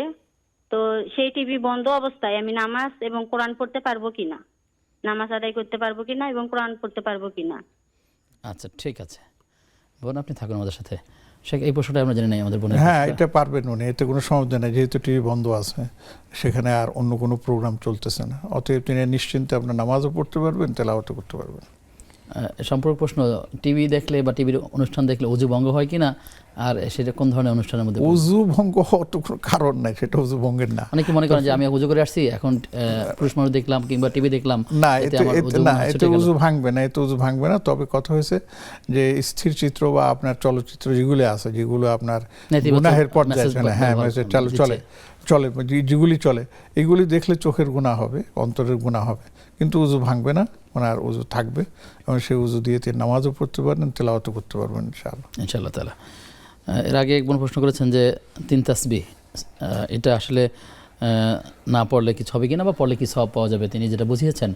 তো সেই টিভি বন্ধ অবস্থায় আমি নামাজ এবং কোরআন পড়তে পারবো কিনা, নামাজ আদায় করতে পারবো কিনা এবং কোরআন পড়তে পারবো কিনা? আচ্ছা, ঠিক আছে বোন, আপনি থাকুন আমাদের সাথে। শেখ এই প্রশ্নটা আমরা জানি নাই আমাদের বোনের হ্যাঁ, প্রশ্নটা। এটা পারবেন উনি, এতে কোনো সমস্যা নেই, যেহেতু টিভি বন্ধ আছে, সেখানে আর অন্য কোনো প্রোগ্রাম চলতেছে না, অতএব তিনি নিশ্চিন্তে আপনার নামাজও পড়তে পারবেন, তেলাওয়াতও করতে পারবেন। সম্পর্ক প্রশ্ন, টিভি দেখলে বা টিভির অনুষ্ঠান দেখলে অজু ভঙ্গ হয় কিনা, আর সেটা কোন ধরনের অনুষ্ঠানের মধ্যে পড়ে? উজু ভঙ্গ হওয়ার তো কোনো কারণ নাই, সেটা উজু ভঙ্গের না। অনেকে মনে করেন যে আমি উজু করে আসছি, এখন পুরুষ মানুষ দেখলাম কিংবা টিভি দেখলাম, না, এতে আমার উজু না, মনে হয় এতে ছুটে গেল। উজু ভাঙবে না, এতে উজু ভাঙবে না। তবে কথা হয়েছে যে স্থির চিত্র বা আপনার চলচ্চিত্র যেগুলো আছে, যেগুলো আপনার নেতিবাচক গুনাহের পর্যায়ে message চলে, হ্যাঁ, ব্যবহার চলে চলে দিচ্ছে। চলে যেগুলি চলে, এগুলি দেখলে চোখের গুনাহ হবে, অন্তরের গুনাহ হবে, কিন্তু উজু ভাঙবে না, ওনার উজু থাকবে এবং সেই উজু দিয়ে তিনি নামাজও পড়তে পারবেন, তেলাওয়াতও করতে পারবেন ইনশাআল্লাহ। ইনশাআল্লাহ তাআলা। এর আগে একজন প্রশ্ন করেছেন যে 3 তাসবিহ, এটা আসলে না পড়লে কিছু হবে কিনা বা পড়লে কি সওয়াব পাওয়া যাবে, তিনি যেটা বুঝিয়েছেন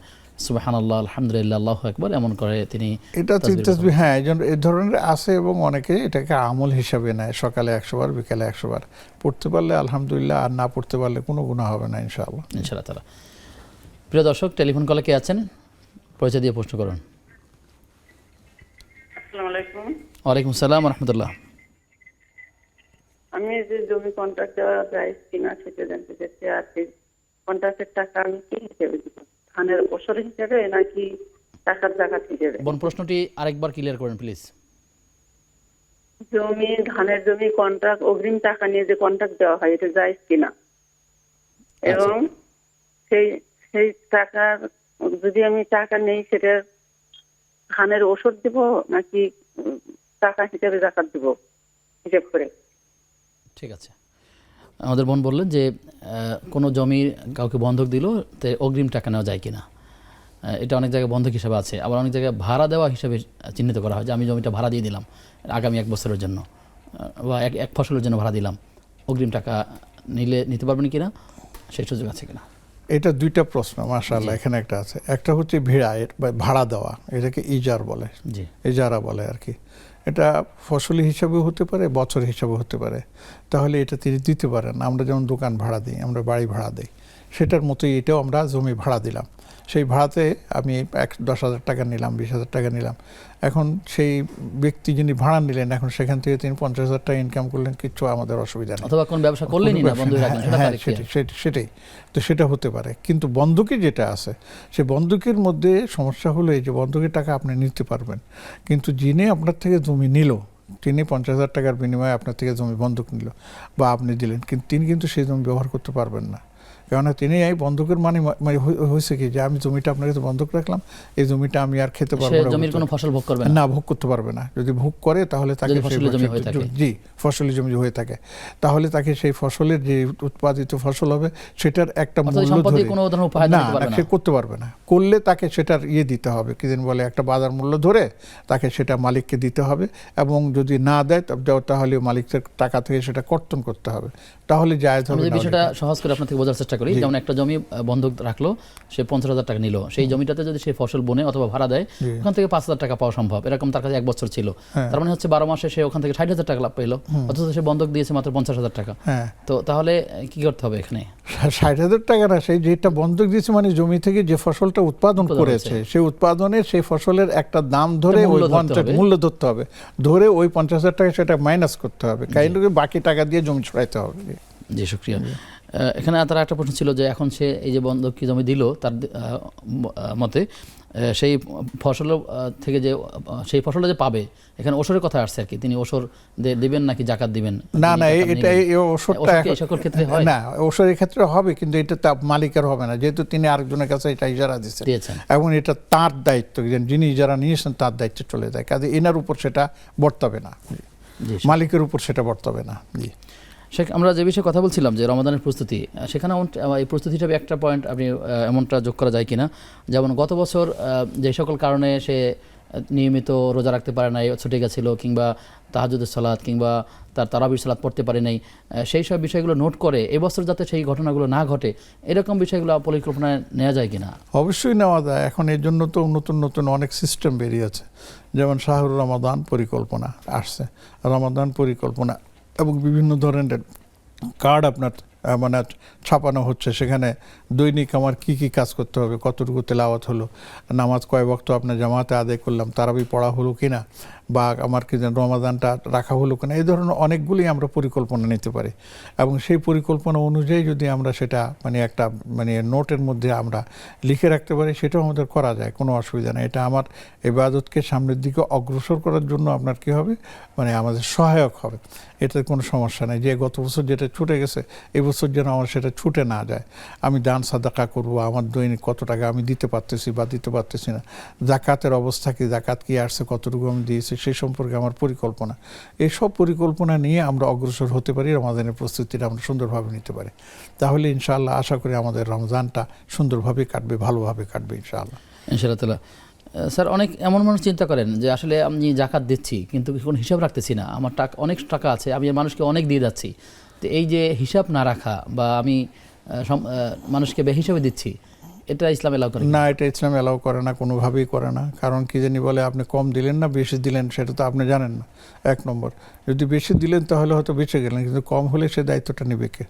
সুবহানাল্লাহ, আলহামদুলিল্লাহ, আল্লাহু আকবার, এমন করে তিনি এটা 3 তাসবিহ, হ্যাঁ, এই ধরনের আছে এবং অনেকে এটাকে আমল হিসাবে নেয়, সকালে 100 বার, বিকালে 100 বার পড়তে পারলে আলহামদুলিল্লাহ, আর না পড়তে পারলে কোনো গুনাহ হবে না ইনশাআল্লাহ। ইনশাআল্লাহ তাআলা। প্রিয় দর্শক, টেলিফোন কলে কে আছেন? পরিচয় দিয়ে প্রশ্ন করুন। আসসালামু আলাইকুম। ওয়ালাইকুম আসসালাম ওয়া রাহমাতুল্লাহ। আমি যে জমি কন্ট্রাক্ট দেওয়া যায় কিনা সেটা জানতে চাচ্ছি, আর সেই কন্ট্রাক্টের টাকা আমি কি হিসেবে দিব, ধানের ওসর হিসেবে নাকি টাকার জাকাত হিসেবে? বোন, প্রশ্নটি আরেকবার ক্লিয়ার করেন প্লিজ। জমি, ধানের জমি কন্ট্রাক্ট, অগ্রিম টাকা নিয়ে যে কন্ট্রাক্ট দেওয়া হয়, এটা জায়েজ কিনা, এবং সেই সেই টাকার যদি আমি টাকা নেই, সেটা ধানের ওষুধ দিব নাকি টাকা হিসেবে জাকাত দিব হিসেব করে? ঠিক আছে। আমাদের বোন বললেন যে কোনো জমি কাউকে বন্ধক দিল, তে অগ্রিম টাকা নেওয়া যায় কিনা। এটা অনেক জায়গায় বন্ধক হিসাবে আছে, আবার অনেক জায়গায় ভাড়া দেওয়া হিসাবে চিহ্নিত করা হয়, যে আমি জমিটা ভাড়া দিয়ে দিলাম আগামী 1 বছরের জন্য, বা এক ফসলের জন্য ভাড়া দিলাম, অগ্রিম টাকা নিতে পারবেন কিনা, সেই সুযোগ আছে কিনা। এটা দুইটা প্রশ্ন, মাশাআল্লাহ, এখানে একটা আছে। একটা হচ্ছে ভাড়া দেওয়া, এটাকে ইজার বলে, ইজারা বলে আর কি। এটা ফসলি হিসাবে হতে পারে, বছর হিসাবে হতে পারে। তাহলে এটা তিনি দিতে পারেন। আমরা যেমন দোকান ভাড়া দিই, আমরা বাড়ি ভাড়া দিই, সেটার মতোই এটাও আমরা জমি ভাড়া দিলাম। সেই ভাড়াতে আমি 10,000 টাকা নিলাম, 20,000 টাকা নিলাম। এখন সেই ব্যক্তি যিনি ভাড়া নিলেন, এখন সেখান থেকে তিনি 50,000 টাকা ইনকাম করলেন, কিচ্ছু আমাদের অসুবিধা নেই। অথবা কোন ব্যবসা করলেনই না, বন্ধ রাখলেন, সেটাই তো, সেটা হতে পারে। কিন্তু বন্ধকি যেটা আছে, সেই বন্ধকের মধ্যে সমস্যা হলো এই যে বন্ধকের টাকা আপনি নিতে পারবেন, কিন্তু যিনি আপনার থেকে জমি নিল, তিনি 50,000 টাকার বিনিময়ে আপনার থেকে জমি বন্ধক নিল বা আপনি দিলেন, কিন্তু তিনি কিন্তু সেই জমি ব্যবহার করতে পারবেন না। কেননা তিনি এই বন্ধকের মানে হয়েছে কি, যে আমি জমিটা আপনার কাছে বন্ধক রাখলাম, এই জমিটা আমি আর খেতে পারবো না, জমির কোনো ফসল ভোগ করবে না, ভোগ করতে পারবে না। যদি ভোগ করে তাহলে তাকে ফসলি জমি হয়ে থাকে, তাহলে তাকে সেই ফসলের যে উৎপাদিত ফসল হবে সেটার একটা মূল্য ধরে না, সে করতে পারবে না। করলে তাকে সেটার দিতে হবে, কি দিন বলে, একটা বাজার মূল্য ধরে তাকে সেটা মালিককে দিতে হবে, এবং যদি না দেয় তাহলে মালিকের টাকা থেকে সেটা কর্তন করতে হবে, তাহলে জায়েজ হবে। বিষয়টা সহজ করে আপনার থেকে বোঝার চেষ্টা করি। যেমন একটা জমি বন্ধক রাখলো, সে 50,000 টাকা নিল, সেই জমিটাতে যদি সে ফসল বনে অথবা ভাড়া দেয়, ওখান থেকে 5,000 টাকা পাওয়া সম্ভব। এরকম তার কাছে 1 বছর ছিল, তার মানে হচ্ছে 12 মাসে সে ওখান থেকে 60,000 টাকা লাভ পেলো, অথচ সে বন্ধক দিয়েছে মাত্র 50,000 টাকা। তো তাহলে কি করতে হবে এখানে? 60,000 টাকা না, সেই যেটা বন্ধক দিয়েছে মানে জমি থেকে যে ফসলটা উৎপাদন করেছে, সেই উৎপাদনের সেই ফসলের একটা দাম ধরে মূল্য ধরতে হবে, ধরে ওই 50,000 টাকা সেটা মাইনাস করতে হবে, কাইন্ডলি বাকি টাকা দিয়ে জমি ছড়াইতে হবে। জি, শুকরিয়া। এখানে তার একটা প্রশ্ন ছিল যে এখন সে এই যে বন্ধক কি জমি দিল, তার মতে সেই ফসল থেকে যে সেই ফসলটা যে পাবে, এখানে ওসরের কথা আসছে আর কি, তিনি ওসর দিবেন নাকি জাকাত দিবেন? না, এটা ওসরটা সকল ক্ষেত্রে হয় না, ওসরের ক্ষেত্রে হবে, কিন্তু এটা তার মালিকের হবে না, যেহেতু তিনি আরেকজনের কাছে এটা ইজারা দিয়েছেন, এবং এটা তার দায়িত্ব, যিনি ইজারা নিয়েছেন তার দায়িত্ব চলে যায়, কাজে এনার উপর সেটা বর্তাবে না, মালিকের উপর সেটা বর্তাবে না। জি শেখ, আমরা যে বিষয়ে কথা বলছিলাম যে রমাদানের প্রস্তুতি, সেখানে এই প্রস্তুতি হিসাবে একটা পয়েন্ট আপনি এমনটা যোগ করা যায় কিনা, যেমন গত বছর যে সকল কারণে সে নিয়মিত রোজা রাখতে পারে নাই, ছুটে গেছিলো, কিংবা তাহাজ্জুদের সালাত কিংবা তার তারাবির সালাত পড়তে পারে নাই, সেই সব বিষয়গুলো নোট করে এবছর যাতে সেই ঘটনাগুলো না ঘটে, এরকম বিষয়গুলো পরিকল্পনায় নেওয়া যায় কিনা? অবশ্যই নেওয়া যায়। এখন এর জন্য তো নতুন নতুন অনেক সিস্টেম বেরিয়েছে, যেমন শাহরুর রমাদান পরিকল্পনা আসছে, রমাদান পরিকল্পনা, এবং বিভিন্ন ধরনের কার্ড আপনার মানে ছাপানো হচ্ছে, সেখানে দৈনিক আমার কি কি কাজ করতে হবে, কতটুকু তেলাওয়াত হলো, নামাজ কয় ওয়াক্ত আপনার জামাতে আদায় করলাম, তারাবি পড়া হলো কিনা, বা আমার কি যেন রমাদানটা রাখা হলো কিনা, এই ধরনের অনেকগুলি আমরা পরিকল্পনা নিতে পারি। এবং সেই পরিকল্পনা অনুযায়ী যদি আমরা সেটা মানে একটা মানে নোটের মধ্যে আমরা লিখে রাখতে পারি, সেটাও আমাদের করা যায়, কোনো অসুবিধা নেই। এটা আমার ইবাদতকে সামনের দিকে অগ্রসর করার জন্য আপনার কি হবে, মানে আমাদের সহায়ক হবে, এটার কোনো সমস্যা নেই। যে গত বছর যেটা ছুটে গেছে এবছর যেন আমার সেটা ছুটে না যায়। আমি দান সাদাকা করব, আমার দৈনিক কত টাকা আমি দিতে পারতেছি বা দিতে পারতেছি না, জাকাতের অবস্থা কি, জাকাত কি আসছে, কতটুকু আমি দিয়েছি, সেই সম্পর্কে আমার পরিকল্পনা, এইসব পরিকল্পনা নিয়ে আমরা অগ্রসর হতে পারি, রমাদানের প্রস্তুতিটা আমরা সুন্দরভাবে নিতে পারি। তাহলে ইনশাআল্লাহ আশা করি আমাদের রমজানটা সুন্দরভাবে কাটবে, ভালোভাবে কাটবে ইনশাআল্লাহ। ইনশাআল্লাহ তাআলা। স্যার, অনেক এমন মানুষ চিন্তা করেন যে আসলে আমি জাকাত দিচ্ছি কিন্তু কোনো হিসাব রাখতেছি না, আমার টাকা অনেক টাকা আছে, আমি মানুষকে অনেক দিয়ে যাচ্ছি। তো এই যে হিসাব না রাখা বা আমি মানুষকে বেহিসাবে দিচ্ছি, এটা ইসলাম এলাও করে না? এটা ইসলাম এলাও করে না, কোনোভাবেই করে না। কারণ কি জানি বলে, আপনি কম দিলেন না বেশি দিলেন সেটা তো আপনি জানেন না, এক নম্বর। যদি বেশি দিলেন তাহলে হয়তো বেঁচে গেলেন, কিন্তু কম হলে সে দায়িত্বটা নেবে কে?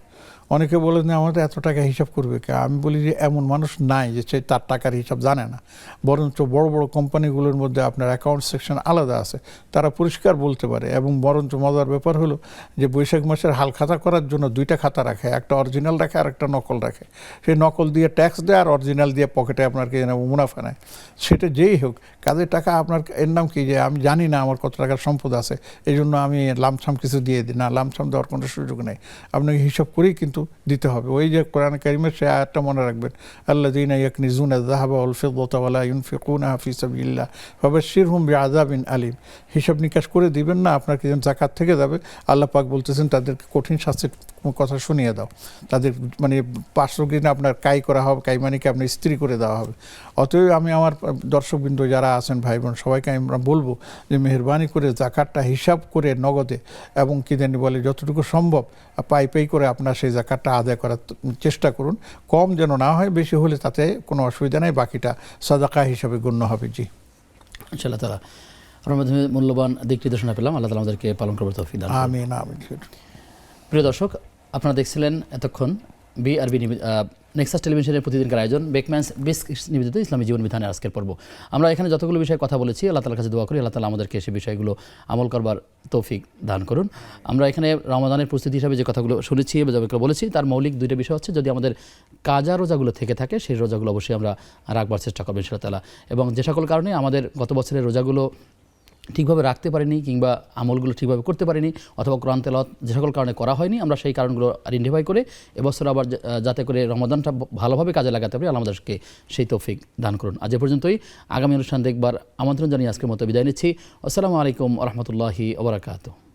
অনেকে বলে যে আমাদের এত টাকা হিসাব করবে কে? আমি বলি যে এমন মানুষ নাই যে সে তার টাকার হিসাব জানে না। বরঞ্চ বড় বড় কোম্পানিগুলোর মধ্যে আপনার অ্যাকাউন্ট সেকশন আলাদা আছে, তারা পরিষ্কার বলতে পারে। এবং বরঞ্চ মজার ব্যাপার হলো যে বৈশাখ মাসের হাল খাতা করার জন্য দুইটা খাতা রাখে, একটা অরিজিনাল রাখে আর একটা নকল রাখে। সেই নকল দিয়ে ট্যাক্স দেয় আর অরিজিনাল দিয়ে পকেটে আপনার কি মুনাফা নেয়। সেটা যেই হোক, কাজের টাকা আপনার এর নাম কি যে আমি জানি না আমার কত টাকার সম্পদ আছে, এই জন্য আমি লামসাম কিছু দিয়ে দিই না, লামসাম দেওয়ার কোনো সুযোগ নেই। আপনাকে হিসাব করেই কিন্তু দিতে হবে। ওই যে কোরআন কারিমের সে আয়াতটা মনে রাখবেন, আল্লাযীনা ইয়াকনিজুনা আয-যাহাবা ওয়াল ফিদ্দাতা ওয়া লা ইউনফিকুনাহা ফি সাবিলিল্লাহ ফাবাশশিরহুম বিআযাবিন আলীম। হিসাব নিকাশ করে দিবেন না, আপনার কি যেন যাকাত থেকে যাবে। আল্লাহ পাক বলতেছেন তাদেরকে কঠিন শাস্তির কথা শুনিয়ে দাও, তাদের মানে 500 দিন আপনার কাই করা হবে, কাইমানিকে আপনার স্ত্রী করে দেওয়া হবে। অতএব আমি আমার দর্শকবৃন্দ যারা আছেন ভাই বোন সবাইকে আমরা বলবো যে মেহেরবানি করে জাকাতটা হিসাব করে নগদে এবং কি জানি বলে যতটুকু সম্ভব পাই করে আপনার সেই জাকাতটা আদায় করার চেষ্টা করুন। কম যেন না হয়, বেশি হলে তাতে কোনো অসুবিধা নেই, বাকিটা সাদাকা হিসাবে গণ্য হবে। জি ইনশাআল্লাহ তাআলা। আপনার মাধ্যমে মূল্যবান দিক নির্দেশনা পেলাম, আল্লাহ তাআলা আমাদেরকে পালন করবার তৌফিক দান করুন। আমিন আমিন। প্রিয় দর্শক, আপনারা দেখছিলেন এতক্ষণ বিআরবি নেক্সাস টেলিভিশনের প্রতিদিনকার আয়োজন বেকম্যানস বিস্ক নিবেদিত ইসলামী জীবন বিধানের আজকের পর্ব। আমরা এখানে যতগুলো বিষয়ে কথা বলেছি, আল্লাহ তাআলার কাছে দোয়া করি আল্লাহ তাআলা আমাদেরকে সেই বিষয়গুলো আমল করবার তৌফিক দান করুন। আমরা এখানে রমাদানের প্রস্তুতি হিসাবে যে কথাগুলো শুনেছি বা যেগুলো বলেছি, তার মৌলিক দুইটা বিষয় হচ্ছে, যদি আমাদের কাজা রোজাগুলো থেকে থাকে সেই রোজাগুলো অবশ্যই আমরা রাখবার চেষ্টা করবো ইনশাআল্লাহ তাআলা। এবং যে সকল কারণে আমাদের গত বছরের রোজাগুলো ঠিকভাবে রাখতে পারিনি কিংবা আমলগুলো ঠিকভাবে করতে পারিনি, অথবা কোরআন তেলাওয়াত যে সকল কারণে করা হয়নি, আমরা সেই কারণগুলো আইডেন্টিফাই করে এবছর আবার যাতে করে রমাদানটা ভালোভাবে কাজে লাগাতে পারি, আল্লাহ আমাদেরকে সেই তৌফিক দান করুন। আজ এ পর্যন্তই। আগামী অনুষ্ঠান দেখবার আমন্ত্রণ জানিয়ে আজকের মতো বিদায় নিচ্ছি। আসসালামু আলাইকুম ওয়া রাহমাতুল্লাহি ওয়া বারাকাতুহু।